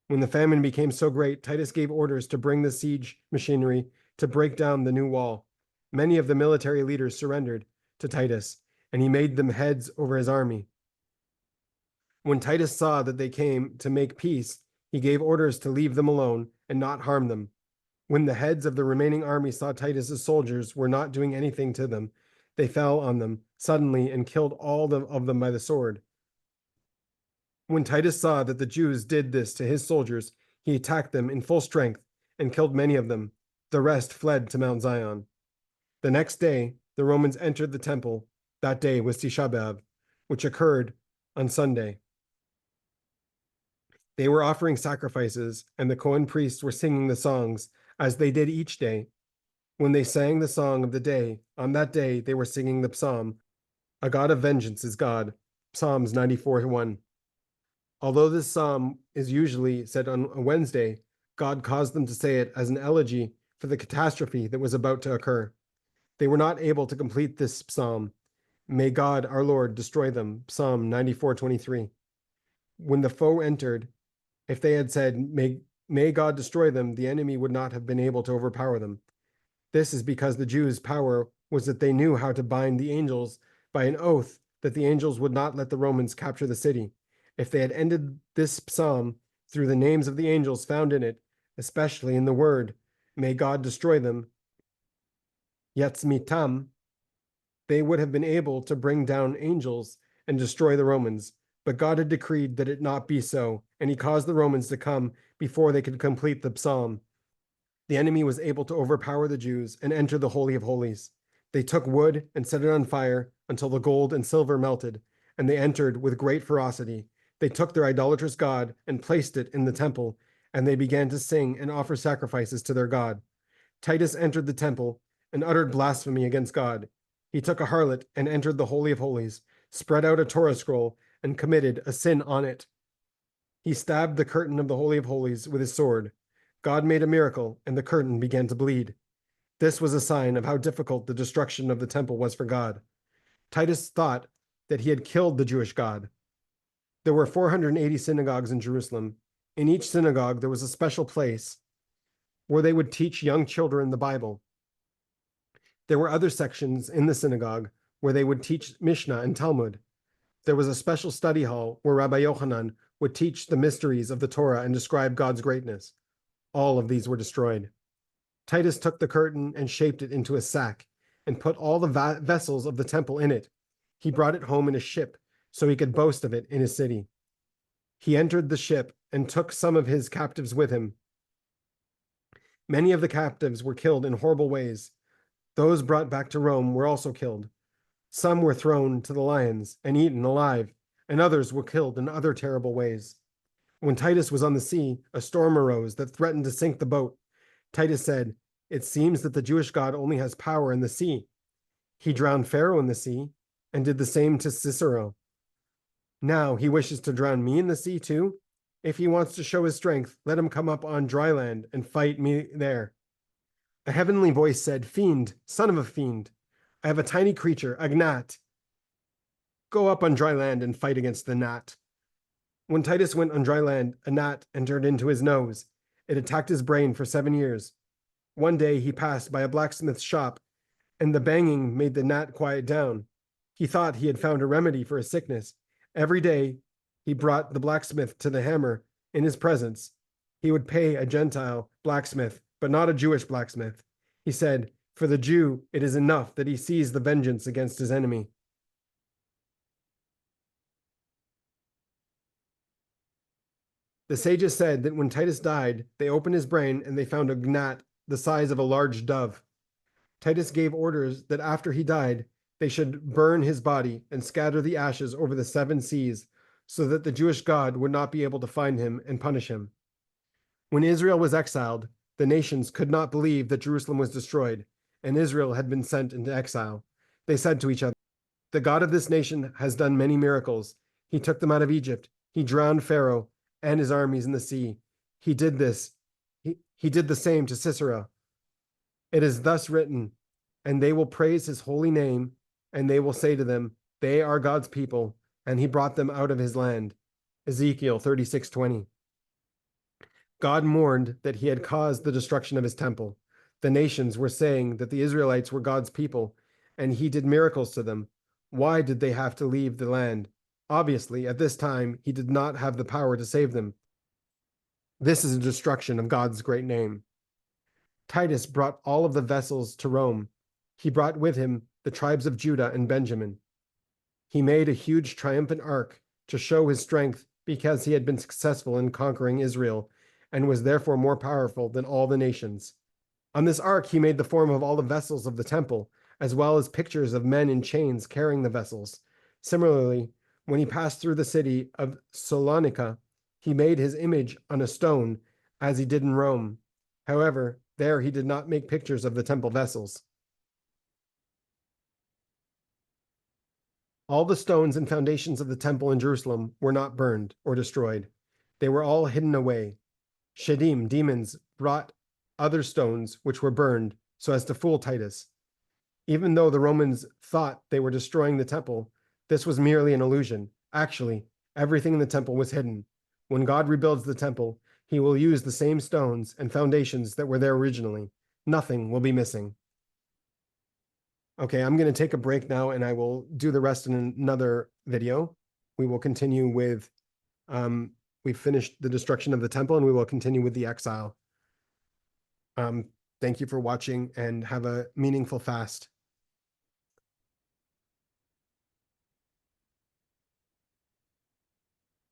When the famine became so great, Titus gave orders to bring the siege machinery to break down the new wall. Many of the military leaders surrendered to Titus, and he made them heads over his army. When Titus saw that they came to make peace, he gave orders to leave them alone and not harm them. When the heads of the remaining army saw Titus's soldiers were not doing anything to them, they fell on them suddenly and killed all of them by the sword. When Titus saw that the Jews did this to his soldiers, he attacked them in full strength and killed many of them. The rest fled to Mount Zion. The next day, the Romans entered the temple. That day was Tisha B'Av, which occurred on Sunday. They were offering sacrifices, and the Cohen priests were singing the songs, as they did each day. When they sang the song of the day, on that day they were singing the psalm, "A God of vengeance is God," Psalms 94:1. Although this psalm is usually said on a Wednesday, God caused them to say it as an elegy for the catastrophe that was about to occur. They were not able to complete this psalm. "May God, our Lord, destroy them," Psalm 94:23. When the foe entered, if they had said, May God destroy them," the enemy would not have been able to overpower them. This is because the Jews' power was that they knew how to bind the angels by an oath that the angels would not let the Romans capture the city. If they had ended this psalm through the names of the angels found in it, especially in the word, "May God destroy them," Yatzmitam, they would have been able to bring down angels and destroy the Romans. But God had decreed that it not be so, and he caused the Romans to come before they could complete the psalm. The enemy was able to overpower the Jews and enter the Holy of Holies. They took wood and set it on fire until the gold and silver melted, and they entered with great ferocity. They took their idolatrous god and placed it in the temple, and they began to sing and offer sacrifices to their god. Titus entered the temple and uttered blasphemy against God. He took a harlot and entered the Holy of Holies, spread out a Torah scroll, and committed a sin on it. He stabbed the curtain of the Holy of Holies with his sword. God made a miracle, and the curtain began to bleed. This was a sign of how difficult the destruction of the temple was for God. Titus thought that he had killed the Jewish God. There were 480 synagogues in Jerusalem. In each synagogue, there was a special place where they would teach young children the Bible. There were other sections in the synagogue where they would teach Mishnah and Talmud. There was a special study hall where Rabbi Yochanan would teach the mysteries of the Torah and describe God's greatness. All of these were destroyed. Titus took the curtain and shaped it into a sack and put all the vessels of the temple in it. He brought it home in a ship so he could boast of it in his city. He entered the ship and took some of his captives with him. Many of the captives were killed in horrible ways. Those brought back to Rome were also killed. Some were thrown to the lions and eaten alive, and others were killed in other terrible ways. When Titus was on the sea, a storm arose that threatened to sink the boat. Titus said, "It seems that the Jewish God only has power in the sea. He drowned Pharaoh in the sea and did the same to Cicero. Now he wishes to drown me in the sea too? If he wants to show his strength, let him come up on dry land and fight me there." A heavenly voice said, "Fiend, son of a fiend, I have a tiny creature, a gnat. Go up on dry land and fight against the gnat." When Titus went on dry land, a gnat entered into his nose. It attacked his brain for 7 years. One day he passed by a blacksmith's shop, and the banging made the gnat quiet down. He thought he had found a remedy for his sickness. Every day he brought the blacksmith to the hammer in his presence. He would pay a Gentile blacksmith, but not a Jewish blacksmith. He said, "For the Jew, it is enough that he sees the vengeance against his enemy." The sages said that when Titus died, they opened his brain and they found a gnat the size of a large dove. Titus gave orders that after he died, they should burn his body and scatter the ashes over the 7 seas, so that the Jewish God would not be able to find him and punish him. When Israel was exiled, the nations could not believe that Jerusalem was destroyed, and Israel had been sent into exile. They said to each other, "The God of this nation has done many miracles. He took them out of Egypt. He drowned Pharaoh and his armies in the sea. He did this. He did the same to Sisera. It is thus written, and they will praise his holy name, and they will say to them, they are God's people, and he brought them out of his land." Ezekiel 36:20. God mourned that he had caused the destruction of his temple. The nations were saying that the Israelites were God's people, and he did miracles to them. Why did they have to leave the land? Obviously, at this time, he did not have the power to save them. This is a destruction of God's great name. Titus brought all of the vessels to Rome. He brought with him the tribes of Judah and Benjamin. He made a huge triumphant ark to show his strength because he had been successful in conquering Israel and was therefore more powerful than all the nations. On this ark, he made the form of all the vessels of the temple, as well as pictures of men in chains carrying the vessels. Similarly, when he passed through the city of Salonika, he made his image on a stone, as he did in Rome. However, there he did not make pictures of the temple vessels. All the stones and foundations of the temple in Jerusalem were not burned or destroyed. They were all hidden away. Shedim, demons, brought other stones which were burned so as to fool Titus. Even though the Romans thought they were destroying the temple, this was merely an illusion. Actually, everything in the temple was hidden. When God rebuilds the temple, he will use the same stones and foundations that were there originally. Nothing will be missing. Okay, I'm going to take a break now and I will do the rest in another video. We will continue with, we've finished the destruction of the temple and we will continue with the exile. Thank you for watching and have a meaningful fast.